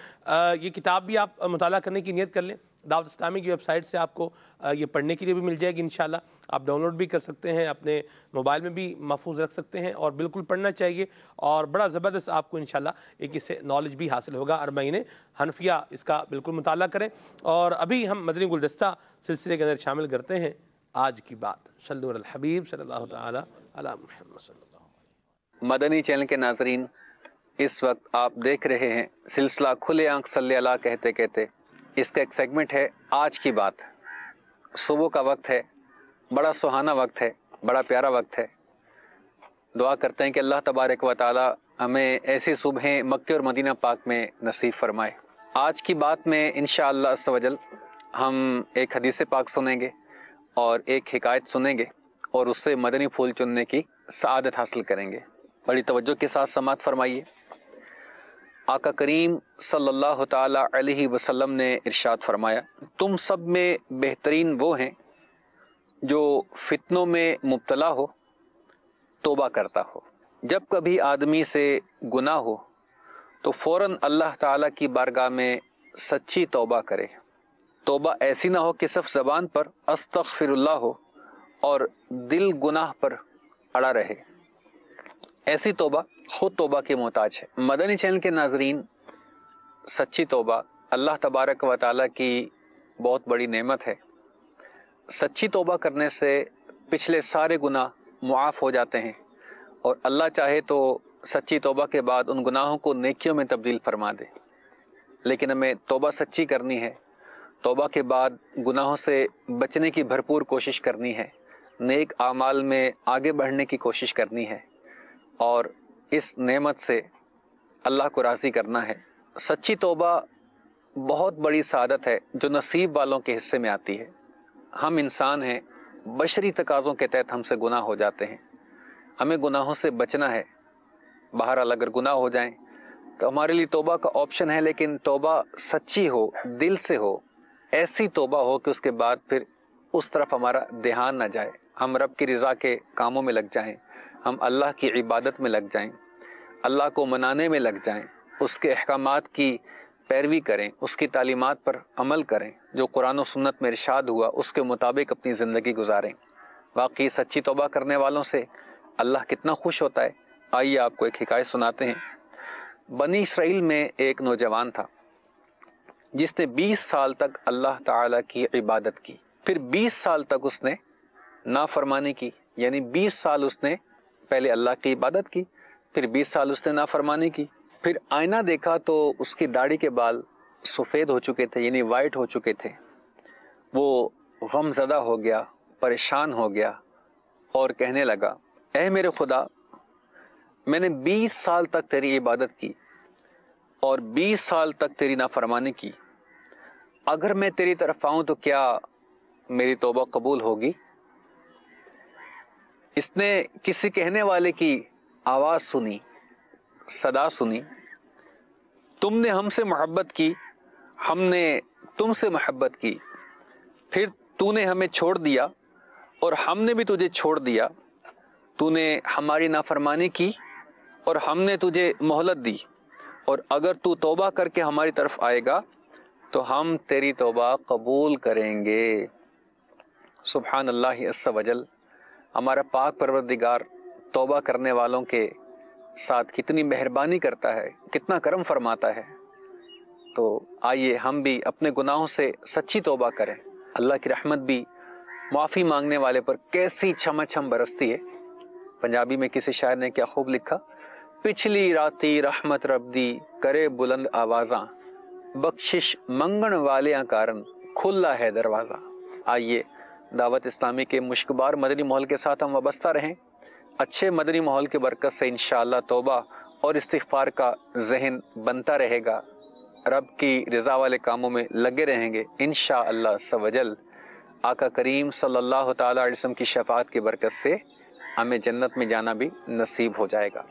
یہ کتاب بھی آپ مطالعہ کرنے کی نیت کر لیں. دعوت اسلامی کی ویب سائٹ سے آپ کو یہ پڑھنے کے لیے بھی مل جائے گی انشاءاللہ. آپ ڈاؤن لوڈ بھی کر سکتے ہیں، اپنے موبائل میں بھی محفوظ رکھ سکتے ہیں، اور بالکل پڑھنا چاہیے، اور بڑا زبردست آپ کو انشاءاللہ ایک اس سے نالج بھی حاصل ہوگا. اربعین حنفیہ اس کا بالکل مطالعہ کریں. اور ابھی ہم مدنی گلدستہ سلسلے کے اندر شامل کرتے ہیں آج کی بات. صلو علی الحبیب صلی اللہ تعالی علی محمد صلی اللہ علیہ وسلم. مدنی چینل کے ناظرین، اس وقت آپ دیکھ رہے ہیں سلسلہ کھلے آنکھ صلی اللہ کہتے کہتے. اس کا ایک سیگمنٹ ہے آج کی بات. صبح کا وقت ہے، بڑا سہانا وقت ہے، بڑا پیارا وقت ہے. دعا کرتے ہیں کہ اللہ تبارک و تعالی ہمیں ایسی صبحیں مکہ اور مدینہ پاک میں نصیب فرمائے. آج کی بات میں انشاءاللہ عز و جل ہم ایک حدیث پاک سنیں گے اور ایک حکایت سنیں گے، اور اس سے مدنی پھول چننے کی سعادت حاصل کریں گے. بڑی توجہ کے ساتھ سماعت فرمائیے. آقا کریم صلی اللہ تعالی علیہ وسلم نے ارشاد فرمایا، تم سب میں بہترین وہ ہیں جو فتنوں میں مبتلا ہو، توبہ کرتا ہو. جب کبھی آدمی سے گناہ ہو تو فوراً اللہ تعالی کی بارگاہ میں سچی توبہ کرے. توبہ ایسی نہ ہو کہ صرف زبان پر استغفر اللہ ہو اور دل گناہ پر اڑا رہے. ایسی توبہ خود توبہ کی محتاج ہے. مدنی چینل کے ناظرین، سچی توبہ اللہ تبارک و تعالیٰ کی بہت بڑی نعمت ہے. سچی توبہ کرنے سے پچھلے سارے گناہ معاف ہو جاتے ہیں، اور اللہ چاہے تو سچی توبہ کے بعد ان گناہوں کو نیکیوں میں تبدیل فرما دے. لیکن ہمیں توبہ سچی کرنی ہے. توبہ کے بعد گناہوں سے بچنے کی بھرپور کوشش کرنی ہے، نیک اعمال میں آگے بڑھنے کی کوشش کرنی ہے، اور اس نعمت سے اللہ کو راضی کرنا ہے. سچی توبہ بہت بڑی سعادت ہے جو نصیب والوں کے حصے میں آتی ہے. ہم انسان ہیں، بشری تقاضوں کے تحت ہم سے گناہ ہو جاتے ہیں، ہمیں گناہوں سے بچنا ہے. بہرحال اگر گناہ ہو جائیں تو ہمارے لیے توبہ کا آپشن ہے، لیکن توبہ سچی ہو، دل سے ہو، ایسی توبہ ہو کہ اس کے بعد پھر اس طرف ہمارا دھیان نہ جائے، ہم رب کی رضا کے کاموں میں لگ جائیں، ہم اللہ کی عبادت میں لگ جائیں، اللہ کو منانے میں لگ جائیں، اس کے احکامات کی پیروی کریں، اس کی تعلیمات پر عمل کریں، جو قرآن و سنت میں ارشاد ہوا اس کے مطابق اپنی زندگی گزاریں. واقعی سچی توبہ کرنے والوں سے اللہ کتنا خوش ہوتا ہے. آئیے آپ کو ایک حکایت سناتے ہیں. بنی اسرائیل میں ایک نوجوان تھا جس نے 20 سال تک اللہ تعالی کی عبادت کی، پھر 20 سال تک اس نے نافرمانی کی. یعنی 20 سال اس نے پہلے اللہ کی عبادت کی، پھر 20 سال اس نے نافرمانی کی. پھر آئینہ دیکھا تو اس کی داڑھی کے بال سفید ہو چکے تھے، یعنی وائٹ ہو چکے تھے. وہ غم زدہ ہو گیا، پریشان ہو گیا اور کہنے لگا، اے میرے خدا، میں نے 20 سال تک تیری عبادت کی اور 20 سال تک تیری نافرمانی کی، اگر میں تیری طرف آؤں تو کیا میری توبہ قبول ہوگی؟ اس نے کسی کہنے والے کی آواز سنی، صدا سنی، تم نے ہم سے محبت کی، ہم نے تم سے محبت کی، پھر تو نے ہمیں چھوڑ دیا اور ہم نے بھی تجھے چھوڑ دیا، تو نے ہماری نافرمانی کی اور ہم نے تجھے مہلت دی، اور اگر تو توبہ کر کے ہماری طرف آئے گا تو ہم تیری توبہ قبول کریں گے. سبحان اللہ عز و جل. ہمارا پاک پروردگار توبہ کرنے والوں کے ساتھ کتنی مہربانی کرتا ہے، کتنا کرم فرماتا ہے. تو آئیے ہم بھی اپنے گناہوں سے سچی توبہ کریں. اللہ کی رحمت بھی معافی مانگنے والے پر کیسی چھم چھم برستی ہے. پنجابی میں کسی شاعر نے کیا خوب لکھا، پچھلی راتی رحمت رب دی کرے بلند آوازاں، بخشش منگن والیاں کارن کھلا ہے دروازہ. آئیے دعوت اسلامی کے مشکبار مدنی ماحول کے ساتھ ہم وابستہ رہیں. اچھے مدنی ماحول کی برکت سے انشاءاللہ توبہ اور استغفار کا ذہن بنتا رہے گا، رب کی رضا والے کاموں میں لگے رہیں گے انشاءاللہ عز و جل. آقا کریم صلی اللہ تعالی علیہ وسلم کی شفاعت کی برکت سے ہمیں جنت میں جانا بھی نصیب ہو جائے گا.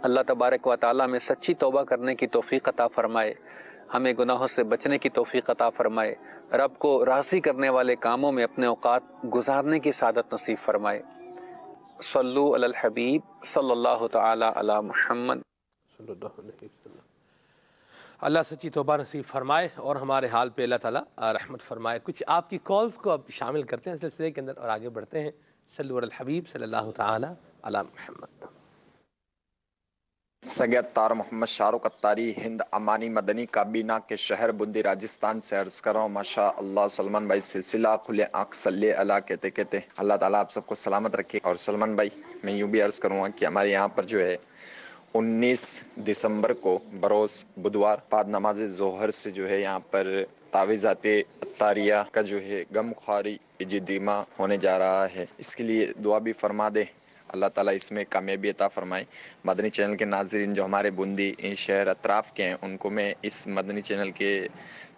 اللہ تبارک و تعالی ہمیں سچی توبہ کرنے کی توفیق عطا فرمائے، ہمیں گناہوں سے بچنے کی توفیق عطا فرمائے، رب کو راضی کرنے والے کاموں میں اپنے اوقات گزارنے کی سعادت نصیب فرمائے. صلو علی الحبیب صلی اللہ تعالی علی محمد صلی اللہ علیہ وسلم. اللہ سچی توبہ نصیب فرمائے اور ہمارے حال پہ اللہ تعالیٰ رحمت فرمائے. کچھ آپ کی کالز کو اب شامل کرتے ہیں سلسلے کے اندر اور آگے بڑھتے ہیں. صلو علی الحبیب صلی اللہ تعالی علی محمد. سید تار محمد شاہ رخ اتاری ہند امانی مدنی کابینہ کے شہر بندی راجستھان سے عرض کر رہا ہوں. ماشاء اللہ سلمان بھائی سلسلہ کھلے آنکھ صلی اللہ کہتے کہتے اللہ تعالیٰ آپ سب کو سلامت رکھے. اور سلمان بھائی میں یوں بھی عرض کروں گا کہ ہمارے یہاں پر جو ہے 19 دسمبر کو بروز بدوار بعد نماز ظہر سے جو ہے یہاں پر تعویذات اتاریہ کا جو ہے غم خواری اجتماع ہونے جا رہا ہے. اس کے لیے دعا بھی فرما دے، اللہ تعالیٰ اس میں کامیابی عطا فرمائے. مدنی چینل کے ناظرین جو ہمارے بندی شہر اطراف کے ہیں ان کو میں اس مدنی چینل کے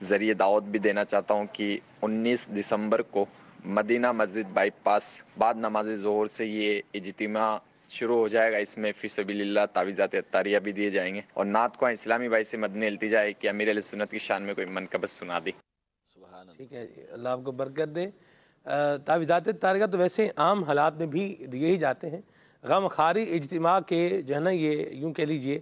ذریعے دعوت بھی دینا چاہتا ہوں کہ 19 دسمبر کو مدینہ مسجد بائی پاس بعد نماز ظہر سے یہ اجتماع شروع ہو جائے گا. اس میں فی سبیل اللہ تعویذات اتاریہ بھی دیے جائیں گے. اور نعت کو اسلامی بھائی سے مدنی التجا ہے کہ امیر علیہ سنت کی شان میں کوئی منقبت سنا دی. ٹھیک ہے جی، اللہ آپ کو برکت دے. تعویذات اتاریہ تو ویسے عام حالات میں بھی دیے ہی جاتے ہیں. غم خاری اجتماع کے جو ہے نا یہ یوں کہہ لیجئے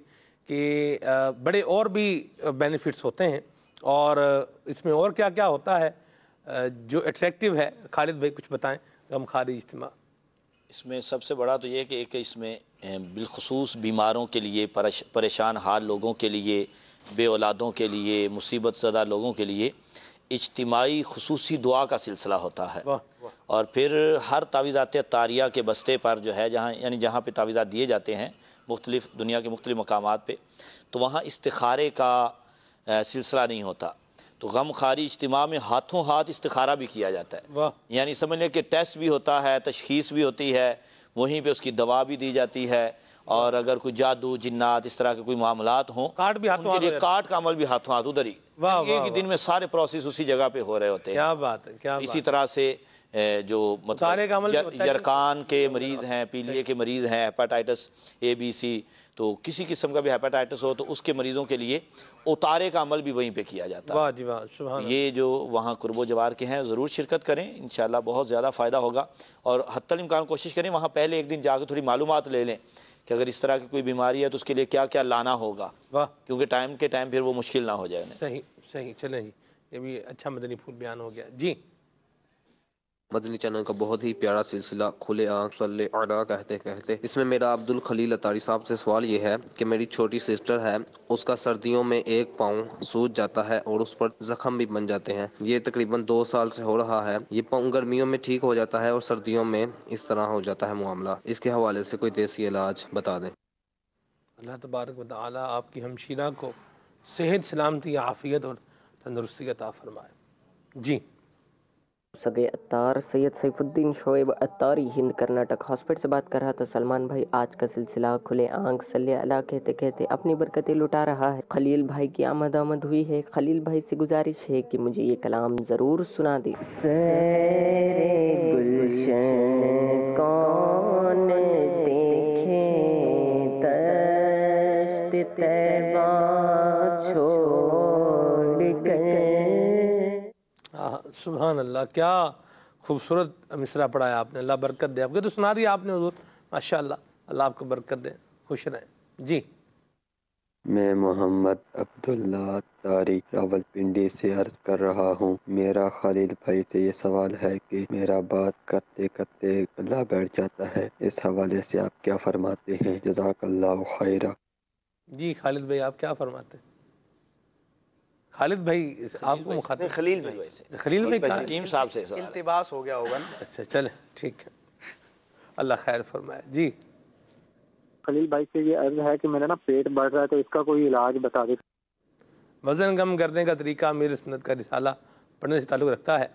کہ بڑے اور بھی بینیفٹس ہوتے ہیں. اور اس میں اور کیا کیا ہوتا ہے جو اٹریکٹیو ہے؟ خالد بھائی کچھ بتائیں. غم خاری اجتماع اس میں سب سے بڑا تو یہ کہ ایک اس میں بالخصوص بیماروں کے لیے، پریشان حال لوگوں کے لیے، بے اولادوں کے لیے، مصیبت زدہ لوگوں کے لیے اجتماعی خصوصی دعا کا سلسلہ ہوتا ہے. اور پھر ہر تعویذات اتاریہ کے بستے پر جو ہے جہاں پہ تعویذات دیے جاتے ہیں مختلف دنیا کے مختلف مقامات پہ، تو وہاں استخارے کا سلسلہ نہیں ہوتا. تو غم خاری اجتماع میں ہاتھوں ہاتھ استخارہ بھی کیا جاتا ہے. یعنی سمجھ لیں کہ ٹیسٹ بھی ہوتا ہے، تشخیص بھی ہوتی ہے، وہیں پہ اس کی دوا بھی دی جاتی ہے اور اگر کوئی جادو جنات اس طرح کے کوئی معاملات ہوں کاٹ بھی ہاتھوں ان کے لیے ہاتھ کاٹ کا عمل بھی ہاتھوں ہاتھ ادھر ہی ایک ہی دن میں سارے پروسیس اسی جگہ پہ ہو رہے ہوتے ہیں. کیا بات ہے، کیا اسی طرح سے جو اتارے کا عمل بھی ہوتا ہے یرقان کے مریض ہیں، پیلیے کے مریض ہیں، ہیپاٹائٹس ABC، تو کسی قسم کا بھی ہیپاٹائٹس ہو تو اس کے مریضوں کے لیے اتارے کا عمل بھی وہیں پہ کیا جاتا ہے. واہ جی واہ، سبحان اللہ. یہ جو وہاں قرب و جوار کے ہیں ضرور شرکت کریں، انشاءاللہ بہت زیادہ فائدہ ہوگا. اور حتی الامکان کوشش کریں وہاں پہلے ایک دن جا کے تھوڑی معلومات لے لیں کہ اگر اس طرح کی کوئی بیماری ہے تو اس کے لیے کیا کیا لانا ہوگا، واہ، کیونکہ ٹائم کے ٹائم پھر وہ مشکل نہ ہو جائے. صحیح صحیح. چلیں جی، یہ بھی اچھا مدنی پھول بیان ہو گیا جی. مدنی چینل کا بہت ہی پیارا سلسلہ کھلے آنکھ صلی علی کہتے کہتے، اس میں میرا عبد الخلیل اتاری صاحب سے سوال یہ ہے کہ میری چھوٹی سسٹر ہے، اس کا سردیوں میں ایک پاؤں سوج جاتا ہے اور اس پر زخم بھی بن جاتے ہیں. یہ تقریباً 2 سال سے ہو رہا ہے. یہ پاؤں گرمیوں میں ٹھیک ہو جاتا ہے اور سردیوں میں اس طرح ہو جاتا ہے معاملہ. اس کے حوالے سے کوئی دیسی علاج بتا دیں. اللہ تبارک و تعالی آپ کی ہمشیرہ کو صحت، سلامتی، عافیت اور تندرستی عطا فرمائے جی. سگے اتار سید سیف الدین شعیب اتاری ہند کرناٹک ہاسپٹل سے بات کر رہا تھا سلمان بھائی. آج کا سلسلہ کھلے آنکھ صلی اللہ کہتے کہتے اپنی برکتیں لٹا رہا ہے. خلیل بھائی کی آمد ہوئی ہے. خلیل بھائی سے گزارش ہے کہ مجھے یہ کلام ضرور سنا دے. گلشن کون دیکھے دشت طیبہ چھوڑ کر. سبحان اللہ، کیا خوبصورت مصرع پڑھا ہے آپ نے. اللہ برکت دے. آپ کے تو سنا دیا آپ نے حضور، ماشاءاللہ. اللہ آپ کو برکت دے، خوش رہیں جی. میں محمد عبداللہ طاری راولپنڈی سے عرض کر رہا ہوں. میرا خلیل بھائی سے یہ سوال ہے کہ میرا بات کرتے کرتے گلا بیٹھ جاتا ہے، اس حوالے سے آپ کیا فرماتے ہیں؟ جزاک اللہ خیرہ. جی خالد بھائی آپ کیا فرماتے ہیں؟ خالد بھائی آپ کو مخاطب خلیل بھائی، خلیل بھائی کہاں؟ حکیم صاحب سے سوال ہے. التباس ہو گیا ہوگا نا. اچھا چلیں ٹھیک ہے، اللہ خیر فرمائے جی. خلیل بھائی سے یہ عرض ہے کہ میرا نا پیٹ بڑھ رہا ہے تو اس کا کوئی علاج بتا دے. وزن کم کرنے کا طریقہ امیر سنت کا رسالہ پڑھنے سے تعلق رکھتا ہے.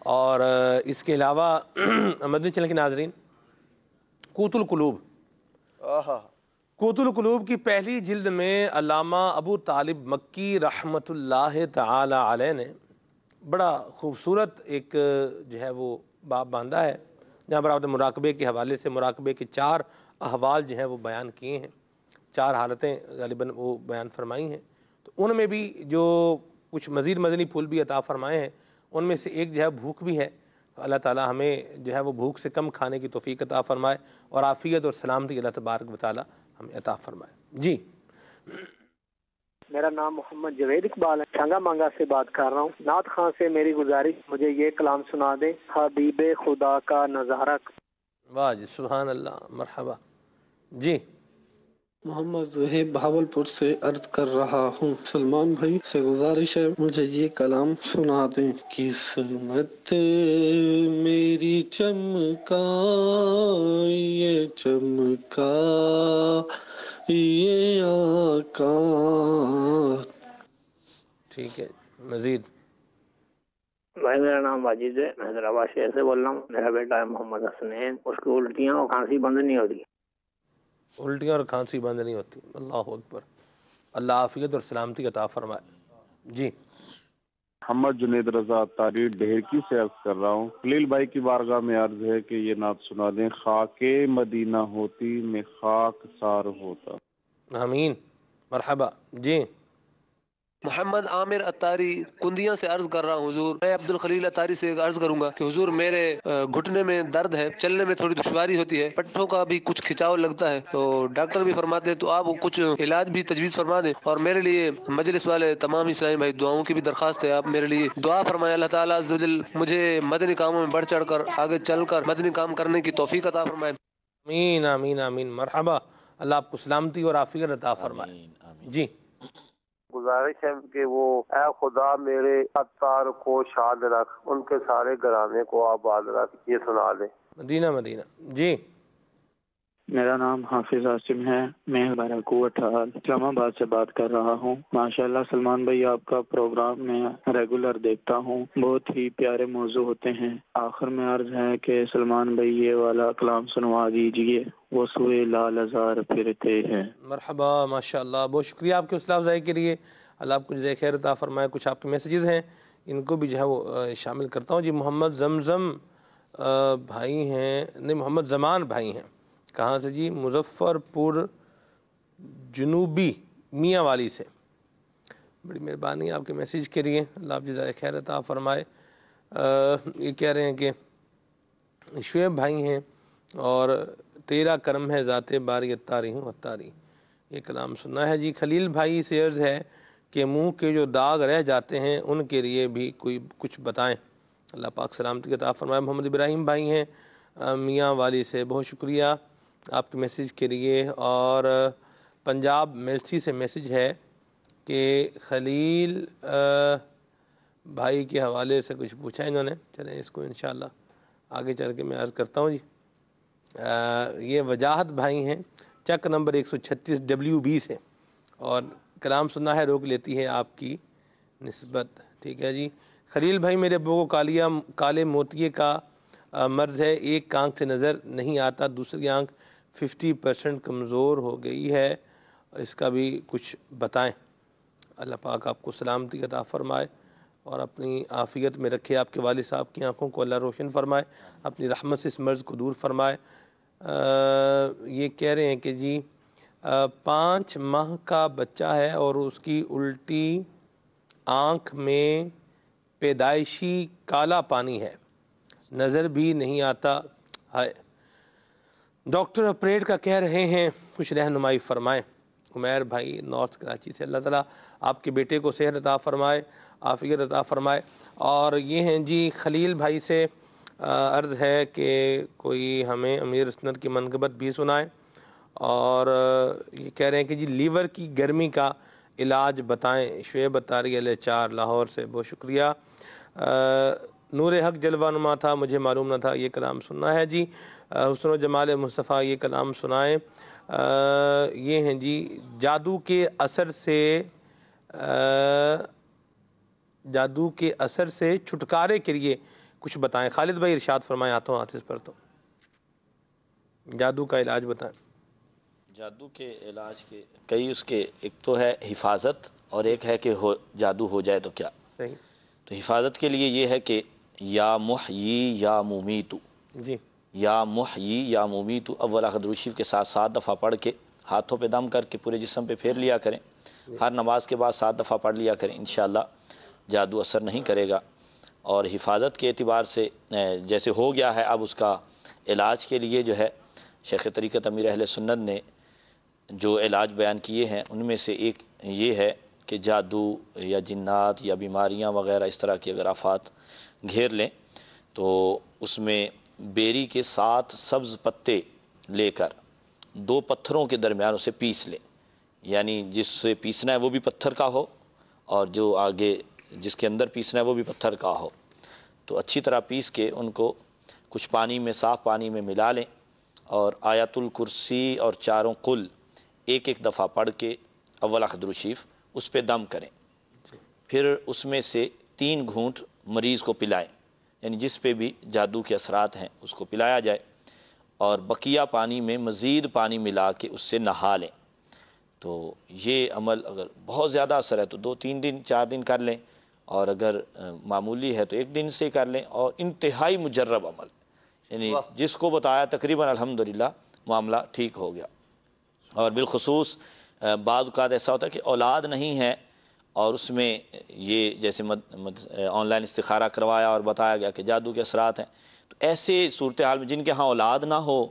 اور اس کے علاوہ مدنی چینل کے ناظرین، قوت القلوب، قوت القلوب کی پہلی جلد میں علامہ ابو طالب مکی رحمۃ اللہ تعالی علیہ نے بڑا خوبصورت ایک جو ہے وہ باب باندھا ہے، جہاں پر آپ نے مراقبے کے حوالے سے مراقبے کے 4 احوال جو ہیں وہ بیان کیے ہیں، 4 حالتیں غالباً وہ بیان فرمائی ہیں. تو ان میں بھی جو کچھ مزید مدنی پھول بھی عطا فرمائے ہیں، ان میں سے ایک جو ہے بھوک بھی ہے. تو اللہ تعالی ہمیں جو ہے وہ بھوک سے کم کھانے کی توفیق عطا فرمائے اور عافیت اور سلامتی اللہ تبارک و تعالی ہمیں عطا فرمائے جی. میرا نام محمد جوید اقبال ہے، ٹھنگا مانگا سے بات کر رہا ہوں. نعت خان سے میری گزارش، مجھے یہ کلام سنا دیں، حبیب خدا کا نظارہ. واہ جی، سبحان اللہ، مرحبا جی. محمد زہیب بہاولپور سے عرض کر رہا ہوں. سلمان بھائی سے گزارش ہے مجھے یہ کلام سنا دیں. قسمت میری چمکا یہ چمکا یہ آقا. ٹھیک ہے، مزید. بھائی میرا نام واجد ہے، میں حیدرآباد شہر سے بول رہا ہوں. میرا بیٹا ہے محمد حسنین، اس کی الٹیاں اور کھانسی بند نہیں ہوتی. الٹیاں اور کھانسی بند نہیں ہوتی. اللہ اکبر. اللہ عافیت اور سلامتی عطا فرمائے جی. محمد جنید رضا اتاری ڈھیرکی سے عرض کر رہا ہوں. خلیل بھائی کی بارگاہ میں عرض ہے کہ یہ نعت سنا دیں. خاک مدینہ ہوتی میں خاک سار ہوتا. آمین، مرحبا جی. محمد عامر اتاری کندیاں سے عرض کر رہا ہوں. حضور میں عبد الخلیل اتاری سے عرض کروں گا کہ حضور میرے گھٹنے میں درد ہے، چلنے میں تھوڑی دشواری ہوتی ہے، پٹھوں کا بھی کچھ کھچاؤ لگتا ہے، تو ڈاکٹر بھی فرماتے ہیں تو آپ کچھ علاج بھی تجویز فرما دیں. اور میرے لیے مجلس والے تمام اسلامی بھائی دعاؤں کی بھی درخواست ہے، آپ میرے لیے دعا فرمائیں. اللہ تعالیٰ عز و جل مجھے مدنی کاموں میں بڑھ چڑھ کر آگے چل کر مدنی کام کرنے کی توفیق عطا فرمائے. آمین آمین آمین، مرحبا. اللہ آپ کو سلامتی اور عافیت عطا فرمائے جی. گزارش ہے کہ وہ اے خدا میرے اتار کو شاد رکھ، ان کے سارے گھرانے کو آباد رکھ، یہ سنا دیں. مدینہ مدینہ جی. میرا نام حافظ عاصم ہے، میں باراکوٹ اسلام آباد سے بات کر رہا ہوں۔ ماشاءاللہ سلمان بھائی آپ کا پروگرام میں ریگولر دیکھتا ہوں، بہت ہی پیارے موضوع ہوتے ہیں۔ آخر میں عرض ہے کہ سلمان بھائی یہ والا کلام سنوا دیجئے، وہ سوئے لال ہزار پھرتے ہیں۔ مرحبا، ماشاءاللہ، بہت شکریہ آپ کے حوصلہ افزائی کے لیے، اللہ آپ کو جزائے خیر عطا فرمائے۔ کچھ آپ کے میسیجز ہیں، ان کو بھی جو ہے وہ شامل کرتا ہوں جی۔ محمد زمزم بھائی ہیں، نہیں محمد زمان بھائی ہیں، کہاں سے جی؟ مظفر پور جنوبی میاں والی سے، بڑی مہربانی آپ کے میسیج کے لیے، اللہ آپ جزائے خیر عطا فرمائے۔ یہ کہہ رہے ہیں کہ شعیب بھائی ہیں اور تیرا کرم ہے ذات باری اتاری ہوں اتاری، یہ کلام سننا ہے جی۔ خلیل بھائی سے عرض ہے کہ منہ کے جو داغ رہ جاتے ہیں ان کے لیے بھی کوئی کچھ بتائیں، اللہ پاک سلامتی عطا فرمائے۔ محمد ابراہیم بھائی ہیں میاں والی سے، بہت شکریہ آپ کے میسیج کے لیے۔ اور پنجاب میلسی سے میسیج ہے کہ خلیل بھائی کے حوالے سے کچھ پوچھا انہوں نے، چلیں اس کو انشاءاللہ آگے چل کے میں عرض کرتا ہوں جی۔ یہ وجاہت بھائی ہیں چک نمبر 136 WB سے، اور کلام سننا ہے روک لیتی ہے آپ کی نسبت، ٹھیک ہے جی۔ خلیل بھائی میرے ابو کو کالے موتیے کا مرض ہے، ایک آنکھ سے نظر نہیں آتا، دوسری آنکھ 50% کمزور ہو گئی ہے، اس کا بھی کچھ بتائیں، اللہ پاک آپ کو سلامتی عطا فرمائے اور اپنی عافیت میں رکھے، آپ کے والد صاحب کی آنکھوں کو اللہ روشن فرمائے، اپنی رحمت سے اس مرض کو دور فرمائے۔ یہ کہہ رہے ہیں کہ جی 5 ماہ کا بچہ ہے اور اس کی الٹی آنکھ میں پیدائشی کالا پانی ہے، نظر بھی نہیں آتا ہے، ڈاکٹر آپریٹ کا کہہ رہے ہیں، کچھ رہنمائی فرمائیں۔ عمیر بھائی نارتھ کراچی سے، اللہ تعالیٰ آپ کے بیٹے کو صحت عطا فرمائے، عافیت عطا فرمائے۔ اور یہ ہیں جی خلیل بھائی سے عرض ہے کہ کوئی ہمیں امیر سنت کی منقبت بھی سنائیں، اور یہ کہہ رہے ہیں کہ جی لیور کی گرمی کا علاج بتائیں، شعیب اتاری LH4 لاہور سے، بہت شکریہ۔ نور حق جلوہ نما تھا، مجھے معلوم نہ تھا، یہ کلام سننا ہے جی۔ حسن و جمال مصطفیٰ، یہ کلام سنائیں۔ یہ ہیں جی جادو کے اثر سے چھٹکارے کے لیے کچھ بتائیں، خالد بھائی ارشاد فرمائیں، ہاتھوں ہاتھ اس پر، تو جادو کا علاج بتائیں۔ جادو کے علاج کے کئی اس کے، ایک تو ہے حفاظت اور ایک ہے کہ جادو ہو جائے تو کیا۔ صحیح۔ تو حفاظت کے لیے یہ ہے کہ یا محیی یا ممیتو، جی یا محیی یا ممیتو اول درود شریف کے ساتھ 7 دفعہ پڑھ کے ہاتھوں پہ دم کر کے پورے جسم پہ پھیر لیا کریں، ہر نماز کے بعد 7 دفعہ پڑھ لیا کریں، انشاءاللہ جادو اثر نہیں کرے گا۔ اور حفاظت کے اعتبار سے جیسے ہو گیا ہے، اب اس کا علاج کے لیے جو ہے شیخ طریقت امیر اہل سنت نے جو علاج بیان کیے ہیں ان میں سے ایک یہ ہے کہ جادو یا جنات یا بیماریاں وغیرہ اس طرح کی اگر آفات گھیر لیں تو اس میں بیری کے 7 سبز پتے لے کر 2 پتھروں کے درمیان اسے پیس لیں، یعنی جس سے پیسنا ہے وہ بھی پتھر کا ہو اور جو آگے جس کے اندر پیسنا ہے وہ بھی پتھر کا ہو، تو اچھی طرح پیس کے ان کو کچھ پانی میں، صاف پانی میں ملا لیں، اور آیت الکرسی اور 4 قل ایک دفعہ پڑھ کے اول درود شریف اس پہ دم کریں، پھر اس میں سے 3 گھونٹ مریض کو پلائیں، یعنی جس پہ بھی جادو کے اثرات ہیں اس کو پلایا جائے، اور بقیہ پانی میں مزید پانی ملا کے اس سے نہا لیں۔ تو یہ عمل اگر بہت زیادہ اثر ہے تو 2-3 دن 4 دن کر لیں، اور اگر معمولی ہے تو 1 دن سے کر لیں، اور انتہائی مجرب عمل، یعنی جس کو بتایا تقریباً الحمدللہ معاملہ ٹھیک ہو گیا۔ اور بالخصوص بعض اوقات ایسا ہوتا ہے کہ اولاد نہیں ہے اور اس میں یہ جیسے آن لائن استخارہ کروایا اور بتایا گیا کہ جادو کے اثرات ہیں، تو ایسے صورتحال میں جن کے ہاں اولاد نہ ہو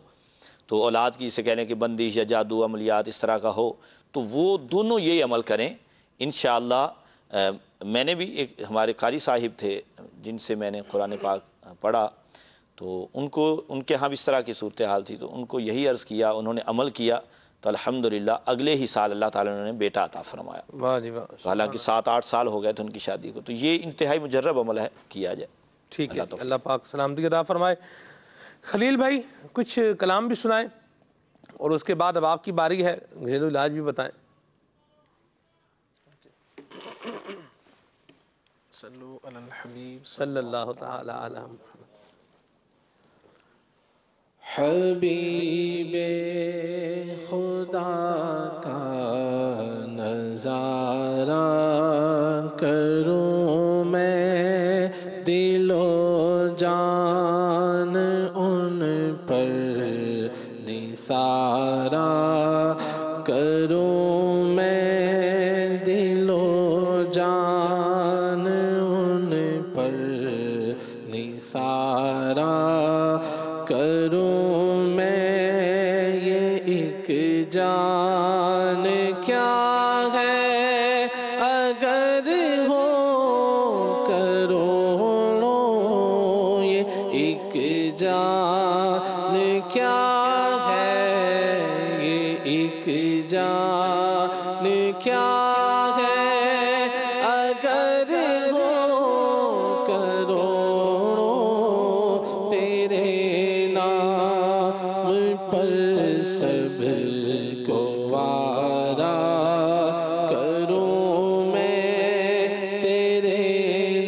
تو اولاد کی اسے کہنے کہ بندش یا جادو عملیات اس طرح کا ہو تو وہ دونوں یہی عمل کریں انشاءاللہ۔ میں نے بھی ایک ہمارے قاری صاحب تھے جن سے میں نے قرآن پاک پڑھا، تو ان کے ہاں بھی اس طرح کی صورتحال تھی، تو ان کو یہی عرض کیا، انہوں نے عمل کیا تو الحمدللہ اگلے ہی سال اللہ تعالیٰ نے بیٹا عطا فرمایا۔ واہ جی واہ، حالانکہ 7-8 سال ہو گئے تھے ان کی شادی کو، تو یہ انتہائی مجرب عمل ہے، کیا جائے۔ ٹھیک ہے، اللہ پاک سلامتی عطا فرمائے۔ خلیل بھائی کچھ کلام بھی سنائیں، اور اس کے بعد اب آپ کی باری ہے، گھریلو علاج بھی بتائیں۔ صلو علی الحبیب صلی اللہ تعالی علی محمد۔ حبیب خدا کا نظارہ کروں میں، دل و جان ان پر نثارا کروں میں، دل و جان ان پر نثارا کروں میں، یہ ایک جان کیا ہے اگر ہو کروڑوں، یہ ایک جان کیا ہے، یہ ایک جان کیا ہے اگر ہو کروڑوں، تیرے نام پر سب کو وارا کروں میں، تیرے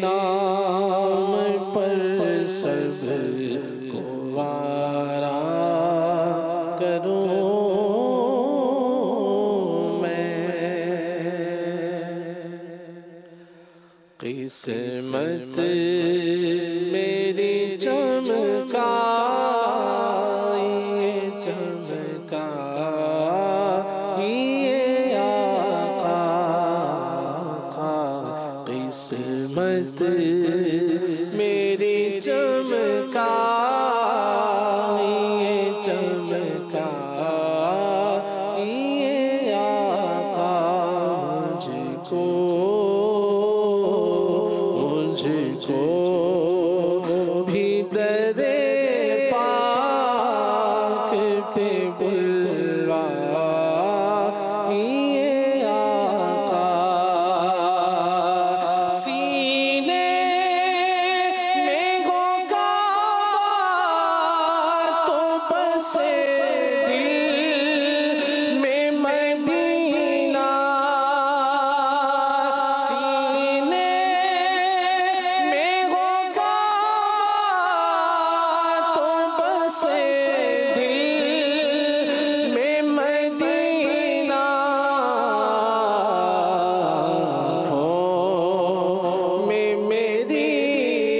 نام پر سب کو وارا کروں میں، قسمت میری چمکا چمکا یہ آقا، قسمت میری چمکا یہ چمکا یہ آقا، مجھ کو بھی درے پاک پہ بلوا یہ آقا، سینے میں ہو کعبہ تو بسے دل میں مدینہ، سینے میں ہو کعبہ تو بسے دل میں مدینہ، آنکھوں میں میری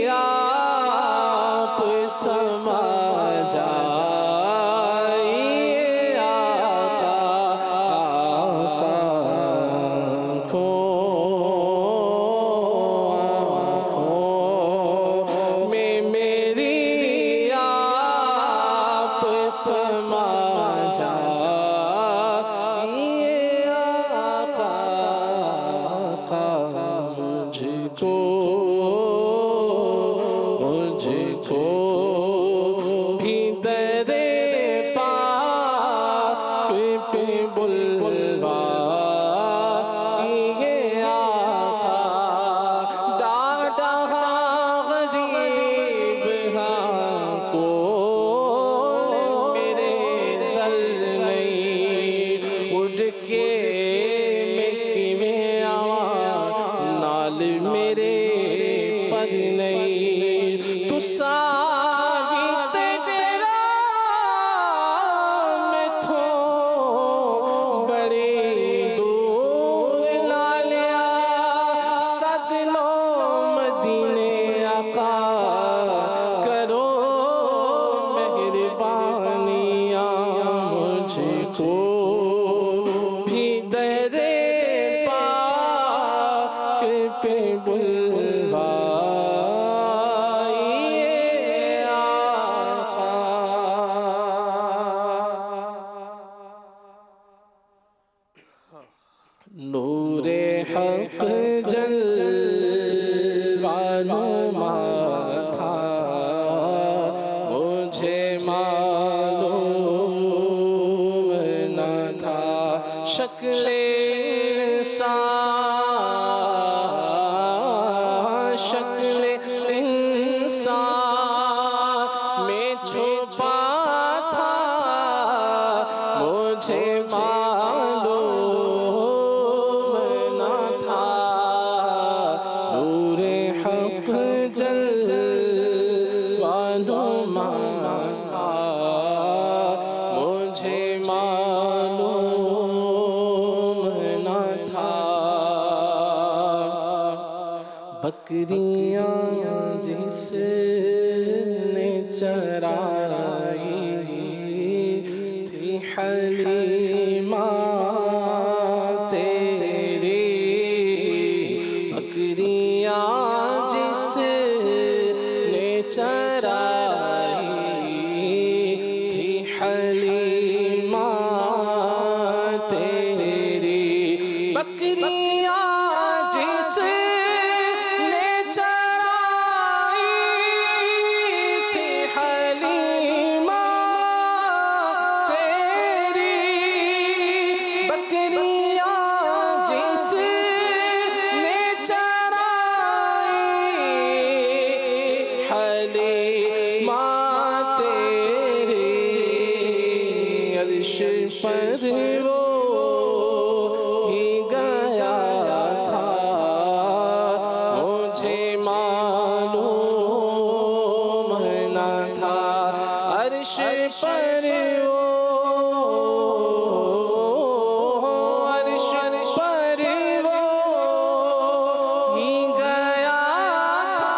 آپ سما جائیے آقا، آنکھوں میں میری آپ سما جائیے آقا، مجھ کو بھی درے پاک پہ بلوا یہ آقا، ڈاڈا غریب ہاں کو میرے سر نہیں، اڑ کے مکی میں آواں نال میرے پر نہیں، تو ثابت تیرا میں تھو بڑی دور لا لیا، سج لو مدینے آقا کرو مہربانیاں، مجھ کو بھی درے پاک پہ بلوا نور حق جلوہ نما تھا، مجھے معلوم نہ تھا، شکل انسان میں چھپا تھا، حق جلوہ نما تھا مجھے معلوم نہ تھا بکریاں جس نے چرائی تھی حلیمہ تیری بکریاں جس نے چرائی تھی حلیمہ تیری بکریاں جس نے چرائی تھی حلیمہ تیری بکریاں جس نے چرائی حلیمہ تیری عرش پر وہ ہی گیا تھا مجھے معلوم نہ تھا عرش پر وہ عرش پر وہ ہی گیا تھا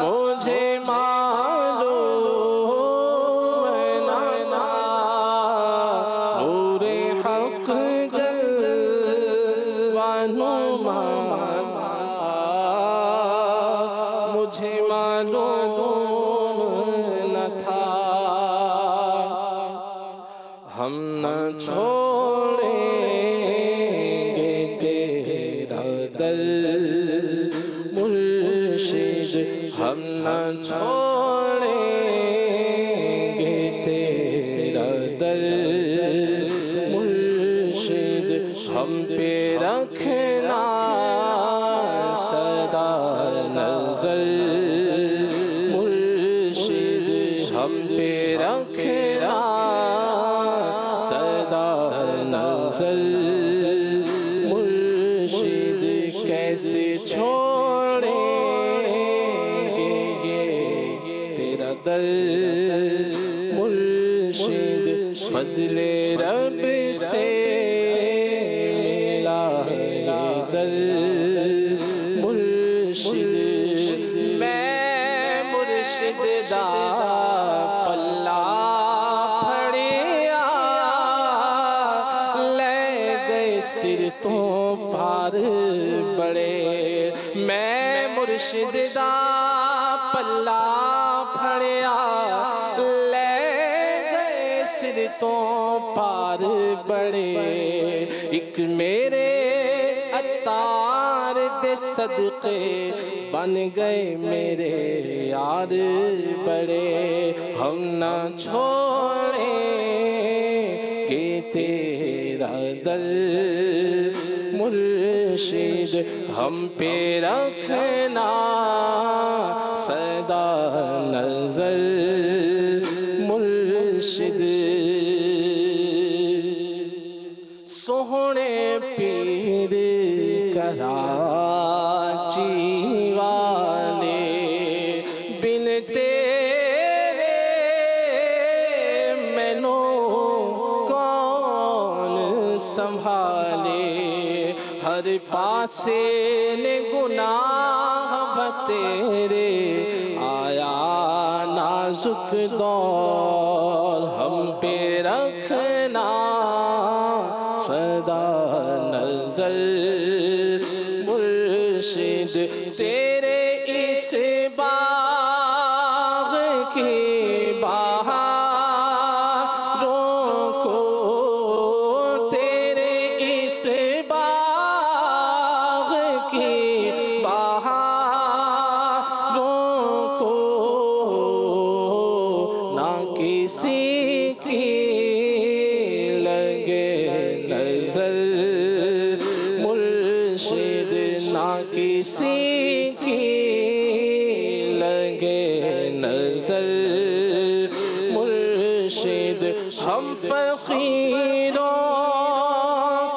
مجھے معلوم نہ تھا نور حق جلوہ نما تھا مجھے معلوم نہ تھا ہم نہ چھوڑیں گے تیرا در مرشد ہم نہ چھوڑیں گے تیرا در مرشد ہم پہ رکھنا سدا نظر مرشد ہم پہ رکھنا سدا نظر مرشد کیسے چھوڑیں گے تیرا در مرشد فضل رب سے ملا ہے در مرشد میں مرشد دا پلا پھڑیا لے گئے سر تو پار بڑے میں مرشد دا پلا پھڑیا لے گئے سر تو پار بڑے ایک میرے عطار دے صدقے بن گئے میرے یار بڑے ہم نہ چھوڑیں گے تیرا در مرشد ہم پہ رکھنا سدا نظر مرشد سوہنے پیر کراچی والے بن تیرے مینو کون سنبھالے ہر پاسے نے گناہ بتیرے آیا نازک دور ہم پہ رکھنا سدا نظر مرشد تیرے اس باغ کی بہاروں کو تیرے اس باغ کی بہاروں کو نہ کسی کی لگے نظر مرشد نہ کسی کی لگے نظر مرشد ہم فقیروں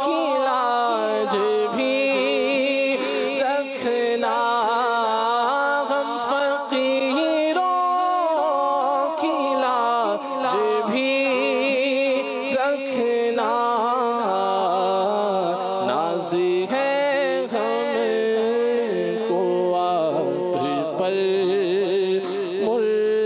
کی لاج بھی رکھنا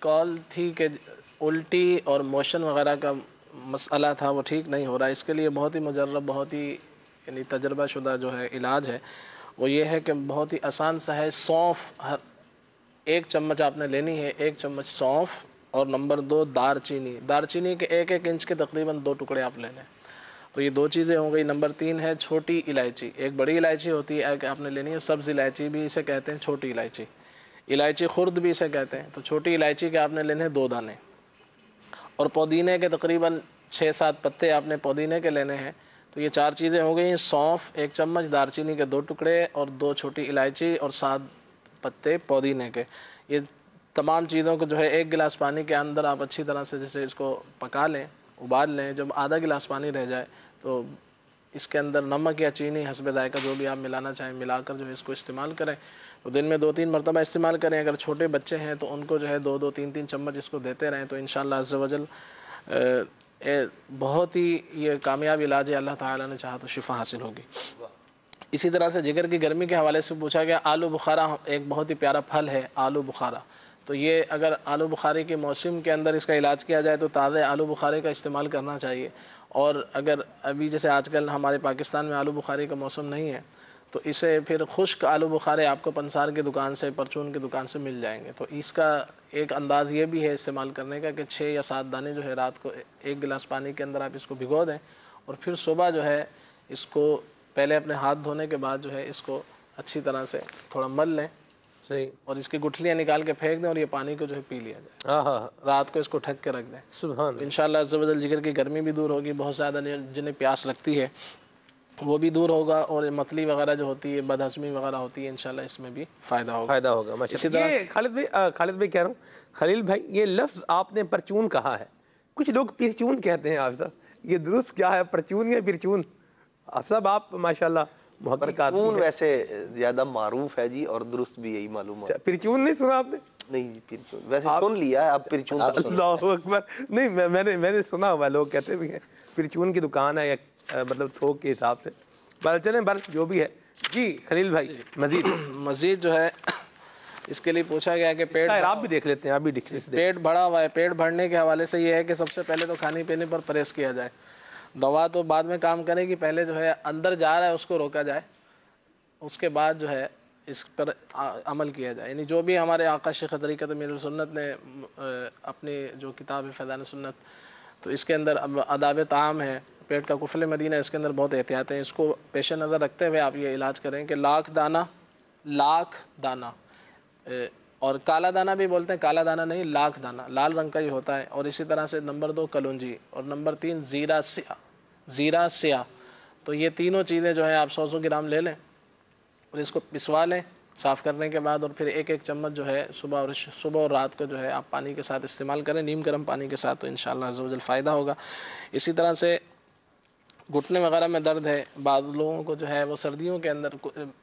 کال تھی کہ الٹی اور موشن وغیرہ کا مسئلہ تھا، وہ ٹھیک نہیں ہو رہا. اس کے لیے بہت ہی مجرب، بہت ہی یعنی تجربہ شدہ جو ہے علاج ہے وہ یہ ہے کہ بہت ہی آسان سا ہے. سونف ایک چمچ آپ نے لینی ہے، 1 چمچ سونف، اور نمبر 2 دار چینی. دار چینی کے 1 انچ کے تقریباً 2 ٹکڑے آپ لے لیں. تو یہ 2 چیزیں ہو گئی. نمبر 3 ہے چھوٹی الائچی. ایک بڑی الائچی ہوتی ہے کہ آپ نے لینی ہے، سبز الائچی بھی اسے کہتے ہیں، چھوٹی الائچی، الائچی خرد بھی اسے کہتے ہیں. تو چھوٹی الائچی کے آپ نے لینے 2 دانے، اور پودینے کے تقریباً 6-7 پتے آپ نے پودینے کے لینے ہیں. تو یہ 4 چیزیں ہو گئی. سونف 1 چمچ، دار چینی کے 2 ٹکڑے، اور 2 چھوٹی الائچی، اور 7 پتے پودینے کے. یہ تمام چیزوں کو جو ہے 1 گلاس پانی کے اندر آپ اچھی طرح سے جیسے اس کو پکا لیں، ابال لیں. جب آدھا گلاس پانی رہ جائے تو اس کے اندر نمک یا چینی حسب ذائقہ جو بھی آپ ملانا چاہیں ملا کر جو ہے اس کو استعمال کریں. تو دن میں 2-3 مرتبہ استعمال کریں. اگر چھوٹے بچے ہیں تو ان کو جو ہے 2-2 3-3 چمچ اس کو دیتے رہیں تو انشاءاللہ عز و جل بہت ہی یہ کامیاب علاج ہے. اللہ تعالیٰ نے چاہا تو شفا حاصل ہوگی. اسی طرح سے جگر کی گرمی کے حوالے سے پوچھا گیا. آلو بخارا ایک بہت ہی پیارا پھل ہے، آلو بخارا. تو یہ اگر آلو بخارے کے موسم کے اندر اس کا علاج کیا جائے تو تازہ آلو بخارے کا استعمال کرنا چاہیے. اور اگر ابھی جیسے آج کل ہمارے پاکستان میں آلو بخارے کا موسم نہیں ہے تو اسے پھر خشک آلو بخارے آپ کو پنسار کی دکان سے، پرچون کی دکان سے مل جائیں گے. تو اس کا ایک انداز یہ بھی ہے استعمال کرنے کا کہ 6 یا 7 دانے جو ہے رات کو 1 گلاس پانی کے اندر آپ اس کو بھگو دیں، اور پھر صبح جو ہے اس کو پہلے اپنے ہاتھ دھونے کے بعد جو ہے اس کو اچھی طرح سے تھوڑا مل لیں، صحیح، اور اس کی گٹھلیاں نکال کے پھینک دیں، اور یہ پانی کو جو ہے پی لیا جائے. رات کو اس کو ڈھک کے رکھ دیں. سبحان. انشاءاللہ عز و جل جگر کی گرمی بھی دور ہوگی. بہت زیادہ جنہیں پیاس لگتی ہے وہ بھی دور ہوگا، اور متلی وغیرہ جو ہوتی ہے، بد ہضمی وغیرہ ہوتی ہے، انشاءاللہ اس میں بھی فائدہ ہوگا. اسی طرح خالد بھائی کہہ رہا ہوں، خلیل بھائی یہ لفظ آپ نے پرچون کہا ہے، کچھ لوگ پرچون کہتے ہیں. آپ صاحب یہ درست کیا ہے، پرچون یا پرچون؟ آپ صاحب آپ ماشاءاللہ پرچون ویسے زیادہ معروف ہے جی، اور درست بھی یہی معلوم ہے. پرچون نہیں سنا آپ نے؟ نہیں جی، پرچون ویسے سن لیا ہے. اب پرچون اللہ اکبر. نہیں میں نے سنا ہوا، لوگ کہتے بھی ہیں پرچون کی دکان ہے، یا مطلب تھوک کے حساب سے. بل چلیں جو بھی ہے. جی خلیل بھائی مزید جو ہے اس کے لیے پوچھا گیا کہ آپ بھی دیکھ لیتے ہیں. آپ بھی پیٹ بڑا ہوا ہے. پیٹ بڑھنے کے حوالے سے یہ ہے کہ سب سے پہلے تو کھانے پینے پر پرہیز کیا جائے. دوا تو بعد میں کام کرے گی، پہلے جو ہے اندر جا رہا ہے اس کو روکا جائے، اس کے بعد جو ہے اس پر عمل کیا جائے. یعنی جو بھی ہمارے آقا شیخ طریقت امیر سنت نے اپنی جو کتاب ہے فیضان سنت، تو اس کے اندر آداب طعام ہے، پیٹ کا کفل مدینہ، اس کے اندر بہت احتیاط ہیں. اس کو پیش نظر رکھتے ہوئے آپ یہ علاج کریں کہ لاکھ دانہ اور کالا دانہ بھی بولتے ہیں، کالا دانہ نہیں، لاکھ دانہ لال رنگ کا ہی ہوتا ہے. اور اسی طرح سے نمبر 2 کلونجی، اور نمبر 3 زیرہ سیاہ. تو یہ تینوں چیزیں جو ہیں آپ 100 گرام لے لیں، اور اس کو پسوا لیں صاف کرنے کے بعد، اور پھر 1 چمچ جو ہے صبح اور رات کو جو ہے آپ پانی کے ساتھ استعمال کریں، نیم گرم پانی کے ساتھ، تو انشاءاللہ عز و جل فائدہ ہوگا. اسی طرح سے گھٹنے وغیرہ میں درد ہے، بعض لوگوں کو جو ہے وہ سردیوں کے اندر،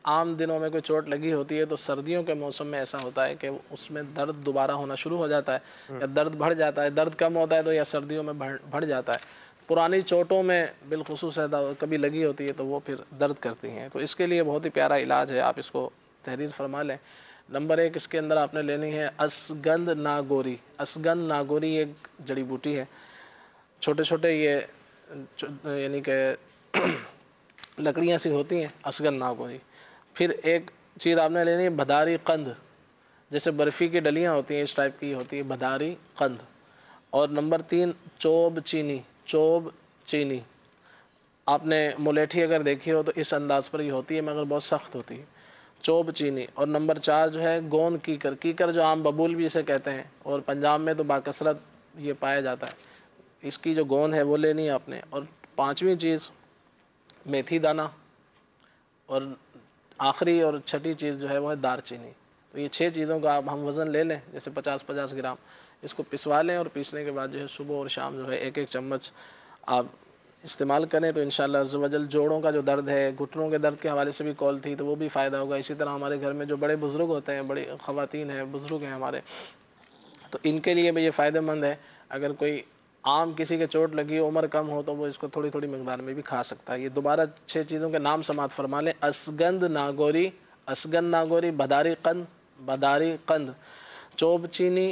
عام دنوں میں کوئی چوٹ لگی ہوتی ہے تو سردیوں کے موسم میں ایسا ہوتا ہے کہ اس میں درد دوبارہ ہونا شروع ہو جاتا ہے، یا درد بڑھ جاتا ہے. درد کم ہوتا ہے تو یا سردیوں میں بڑھ جاتا ہے. پرانی چوٹوں میں بالخصوص کبھی لگی ہوتی ہے تو وہ پھر درد کرتی ہیں. تو اس کے لیے بہت ہی پیارا علاج ہے، آپ اس کو تحریر فرما لیں. نمبر 1 اس کے اندر آپ نے لینی ہے اسگند ناگوری. اسگند ناگوری ایک جڑی بوٹی ہے، چھوٹے چھوٹے یہ یعنی کہ لکڑیاں سی ہوتی ہیں، اسگند ناگوری. پھر ایک چیز آپ نے لینی ہے بھداری قند، جیسے برفی کی ڈلیاں ہوتی ہیں اس ٹائپ کی ہوتی ہے بھداری قند. اور نمبر 3 چوب چینی. آپ نے ملیٹھی اگر دیکھی ہو تو اس انداز پر ہی ہوتی ہے مگر بہت سخت ہوتی ہے، چوب چینی. اور نمبر 4 جو ہے گوند کیکر جو عام ببول بھی اسے کہتے ہیں، اور پنجاب میں تو باکثرت یہ پایا جاتا ہے. اس کی جو گوند ہے وہ لینی ہے آپ نے. اور 5ویں چیز میتھی دانہ، اور آخری اور چھٹی چیز جو ہے وہ ہے دار چینی. تو یہ 6 چیزوں کا آپ ہم وزن لے لیں، جیسے 50 گرام. اس کو پسوا لیں، اور پیسنے کے بعد جو ہے صبح اور شام جو ہے 1 چمچ آپ استعمال کریں تو انشاءاللہ عز و جل جوڑوں کا جو درد ہے، گھٹنوں کے درد کے حوالے سے بھی کال تھی تو وہ بھی فائدہ ہوگا. اسی طرح ہمارے گھر میں جو بڑے بزرگ ہوتے ہیں، بڑی خواتین ہیں، بزرگ ہیں ہمارے، تو ان کے لیے بھی یہ فائدہ مند ہے. اگر کوئی عام کسی کے چوٹ لگی، عمر کم ہو تو وہ اس کو تھوڑی تھوڑی مقدار میں بھی کھا سکتا ہے. یہ دوبارہ 6 چیزوں کے نام سماعت فرما لیں: اسگند ناگوری، بھداری قند، چوب چینی،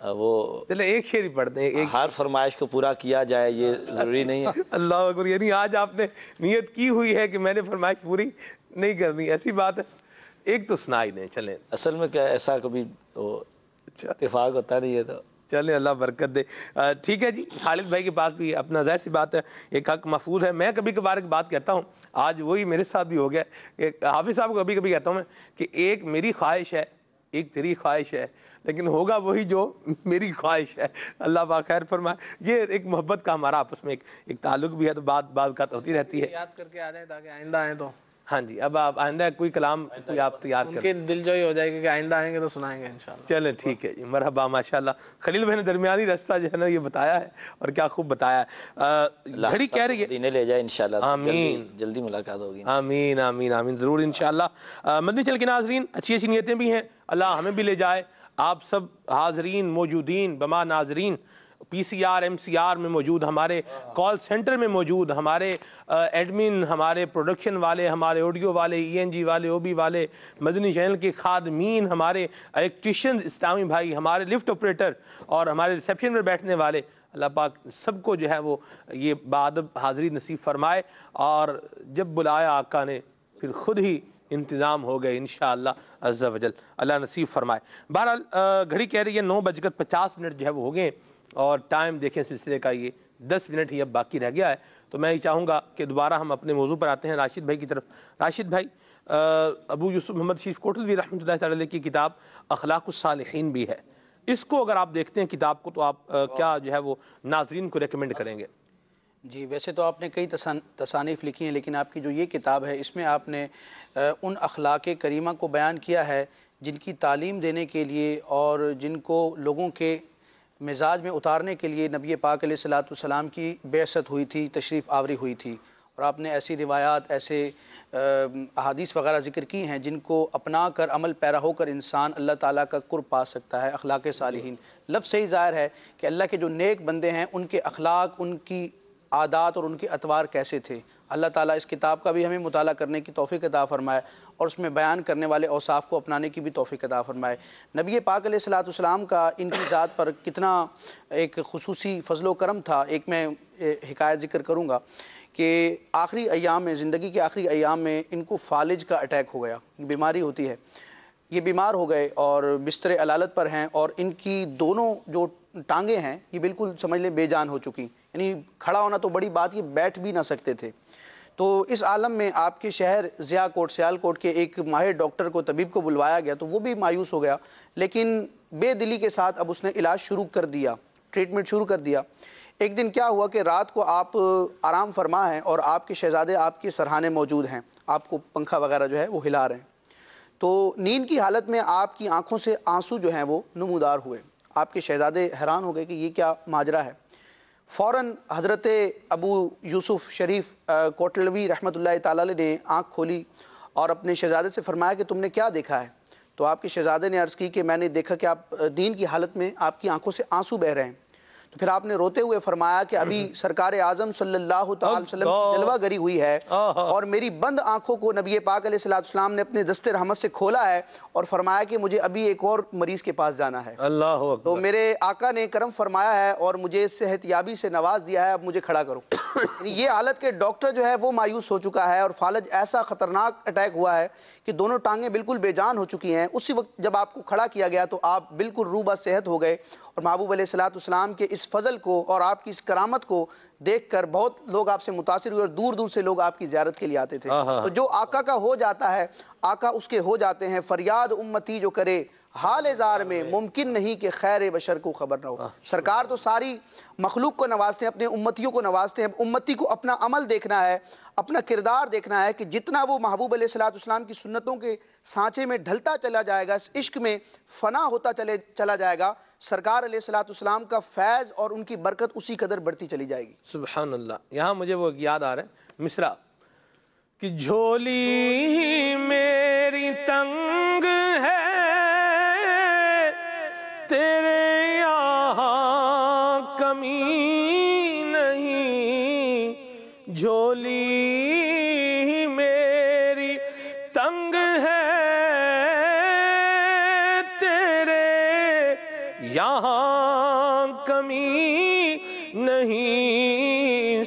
وہ چلے ایک شعر ہی پڑھتے ہیں، ہر فرمائش کو پورا کیا جائے یہ ضروری نہیں ہے۔ اللہ اکبر، یعنی آج آپ نے نیت کی ہوئی ہے کہ میں نے فرمائش پوری نہیں کرنی، ایسی بات ہے؟ ایک تو سنا ہی دیں، چلیں۔ اصل میں کیا ایسا کبھی اتفاق ہوتا نہیں ہے تو چلیں، اللہ برکت دے۔ ٹھیک ہے جی، خالد بھائی کے پاس بھی اپنا ظاہر سی بات ہے ایک حق محفوظ ہے۔ میں کبھی کبھار ایک بات کہتا ہوں، آج وہی میرے ساتھ بھی ہو گیا کہ حافظ صاحب کو کبھی کبھی کہتا ہوں میں کہ ایک میری خواہش ہے، ایک تیری خواہش ہے، لیکن ہوگا وہی جو میری خواہش ہے۔ اللہ پاک خیر فرمائے۔ یہ ایک محبت کا ہمارا آپس میں ایک تعلق بھی ہے، تو بعض ہوتی رہتی ہے۔ یاد کر کے آ جائیں تاکہ آئندہ آئیں تو ہاں جی، اب آپ آئندہ کوئی کلام کوئی آپ تیار ان کریں، کی دل جوئی ہو جائے گی کہ آئندہ آئیں گے تو سنائیں گے انشاءاللہ۔ چلیں ٹھیک ہے جی، مرحبا، ماشاءاللہ۔ خلیل بھائی نے درمیانی راستہ جو ہے نا یہ بتایا ہے، اور کیا خوب بتایا ہے۔ گھڑی کہہ رہی ہے مدینے لے جائے انشاءاللہ، آمین، جلدی ملاقات ہوگی، آمین آمین آمین، ضرور انشاءاللہ۔ مدنی چل کے ناظرین، اچھی اچھی نیتیں بھی ہیں، اللہ ہمیں بھی لے جائے۔ آپ سب حاضرین موجودین بما ناظرین، P C R M C R میں موجود، ہمارے کال سینٹر میں موجود، ہمارے ایڈمن، ہمارے پروڈکشن والے، ہمارے آڈیو والے، ای این جی والے، او بی والے، مدنی چینل کے خادمین، ہمارے الیکٹریشین اسلامی بھائی، ہمارے لفٹ آپریٹر اور ہمارے ریسیپشن پر بیٹھنے والے، اللہ پاک سب کو جو ہے وہ یہ بادب حاضری نصیب فرمائے، اور جب بلایا آقا نے پھر خود ہی انتظام ہو گئے انشاءاللہ عز و جل، اللہ نصیب فرمائے۔ بہرحال گھڑی کہہ رہی ہے 9:50 جو ہے وہ ہو گئے، اور ٹائم دیکھیں سلسلے کا یہ 10 منٹ ہی اب باقی رہ گیا ہے، تو میں یہ چاہوں گا کہ دوبارہ ہم اپنے موضوع پر آتے ہیں، راشد بھائی کی طرف۔ راشد بھائی، ابو یوسف محمد شریف کوٹلوی رحمۃ اللہ تعالی علیہ کی کتاب اخلاق الصالحین بھی ہے، اس کو اگر آپ دیکھتے ہیں کتاب کو، تو آپ کیا جو ہے وہ ناظرین کو ریکمینڈ کریں گے؟ جی، ویسے تو آپ نے کئی تصانیف لکھی ہیں، لیکن آپ کی جو یہ کتاب ہے اس میں آپ نے ان اخلاق کریمہ کو بیان کیا ہے جن کی تعلیم دینے کے لیے اور جن کو لوگوں کے مزاج میں اتارنے کے لیے نبی پاک علیہ الصلوۃ والسلام کی بعثت ہوئی تھی، تشریف آوری ہوئی تھی، اور آپ نے ایسی روایات، ایسے احادیث وغیرہ ذکر کی ہیں جن کو اپنا کر عمل پیرا ہو کر انسان اللہ تعالیٰ کا قرب پا سکتا ہے۔ اخلاق صالحین لفظ سے ہی ظاہر ہے کہ اللہ کے جو نیک بندے ہیں ان کے اخلاق، ان کی عادات اور ان کے اطوار کیسے تھے۔ اللہ تعالیٰ اس کتاب کا بھی ہمیں مطالعہ کرنے کی توفیق عطا فرمائے، اور اس میں بیان کرنے والے اوصاف کو اپنانے کی بھی توفیق عطا فرمائے۔ نبی پاک علیہ الصلوۃ والسلام کا ان کی ذات پر کتنا ایک خصوصی فضل و کرم تھا۔ ایک میں حکایت ذکر کروں گا کہ آخری ایام میں، زندگی کے آخری ایام میں ان کو فالج کا اٹیک ہو گیا، بیماری ہوتی ہے، یہ بیمار ہو گئے اور بستر علالت پر ہیں، اور ان کی دونوں جو ٹانگیں ہیں یہ بالکل سمجھ لیں بے جان ہو چکی، یعنی کھڑا ہونا تو بڑی بات، یہ بیٹھ بھی نہ سکتے تھے۔ تو اس عالم میں آپ کے شہر ضیاء کوٹ سیالکوٹ کے ایک ماہر ڈاکٹر کو، طبیب کو بلوایا گیا، تو وہ بھی مایوس ہو گیا، لیکن بے دلی کے ساتھ اب اس نے علاج شروع کر دیا، ٹریٹمنٹ شروع کر دیا۔ ایک دن کیا ہوا کہ رات کو آپ آرام فرما ہیں اور آپ کے شہزادے آپ کے سرہانے موجود ہیں، آپ کو پنکھا وغیرہ جو ہے وہ ہلا رہے ہیں، تو نیند کی حالت میں آپ کی آنکھوں سے آنسو جو ہیں وہ نمودار ہوئے۔ آپ کے شہزادے حیران ہو گئے کہ یہ کیا ماجرا ہے۔ فوراً حضرت ابو یوسف شریف کوٹلوی رحمۃ اللہ تعالی علیہ نے آنکھ کھولی اور اپنے شہزادے سے فرمایا کہ تم نے کیا دیکھا ہے؟ تو آپ کے شہزادے نے عرض کی کہ میں نے دیکھا کہ آپ دین کی حالت میں آپ کی آنکھوں سے آنسو بہ رہے ہیں۔ تو پھر آپ نے روتے ہوئے فرمایا کہ ابھی سرکار اعظم صلی اللہ تعالی وسلم کی جلوہ گری ہوئی ہے، اور میری بند آنکھوں کو نبی پاک علیہ السلام نے اپنے دست رحمت سے کھولا ہے اور فرمایا کہ مجھے ابھی ایک اور مریض کے پاس جانا ہے۔ اللہ اکبر۔ تو میرے آقا نے کرم فرمایا ہے اور مجھے صحت یابی سے نواز دیا ہے، اب مجھے کھڑا کرو۔ یہ حالت کہ ڈاکٹر جو ہے وہ مایوس ہو چکا ہے، اور فالج ایسا خطرناک اٹیک ہوا ہے کہ دونوں ٹانگیں بالکل بے جان ہو چکی ہیں۔ اسی وقت جب آپ کو کھڑا کیا گیا تو آپ بالکل روبہ صحت ہو گئے، اور محبوب علیہ السلام کے اس فضل کو اور آپ کی اس کرامت کو دیکھ کر بہت لوگ آپ سے متاثر ہوئے، اور دور دور سے لوگ آپ کی زیارت کے لیے آتے تھے۔ تو جو آقا کا ہو جاتا ہے، آقا اس کے ہو جاتے ہیں۔ فریاد امتی جو کرے حال زار میں، ممکن نہیں کہ خیر بشر کو خبر نہ ہو۔ سرکار تو ساری مخلوق کو نوازتے ہیں، اپنے امتیوں کو نوازتے ہیں۔ امتی کو اپنا عمل دیکھنا ہے، اپنا کردار دیکھنا ہے کہ جتنا وہ محبوب علیہ السلام کی سنتوں کے سانچے میں ڈھلتا چلا جائے گا، اس عشق میں فنا ہوتا چلا جائے گا، سرکار علیہ السلام کا فیض اور ان کی برکت اسی قدر بڑھتی چلی جائے گی۔ سبحان اللہ۔ یہاں مجھے وہ یاد آ رہا ہے مصرع کہ جھولی میری تنگ ہے تیرے یہاں کمی نہیں، جھولی میری تنگ ہے تیرے یہاں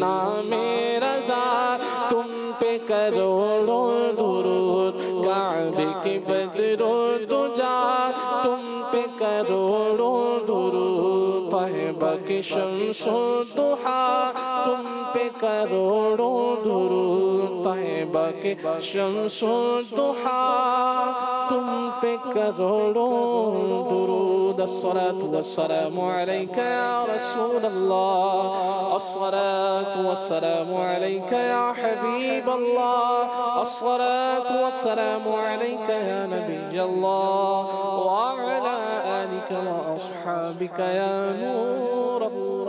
نام رضا تم پہ کروڑوں درود کعبے کی بدر و دجا تم پہ کروڑوں درود طیبہ کی شمس و ضحیٰ تم پہ کروڑوں درود طیبہ کی شمس و ضحیٰ تم پہ کروڑوں درود الصلاة والسلام علیک یا رسول اللہ الصلاة والسلام علیک یا حبیب اللہ الصلاة والسلام علیک یا نبی اللہ وعلى آلک واصحابک یا نور اللہ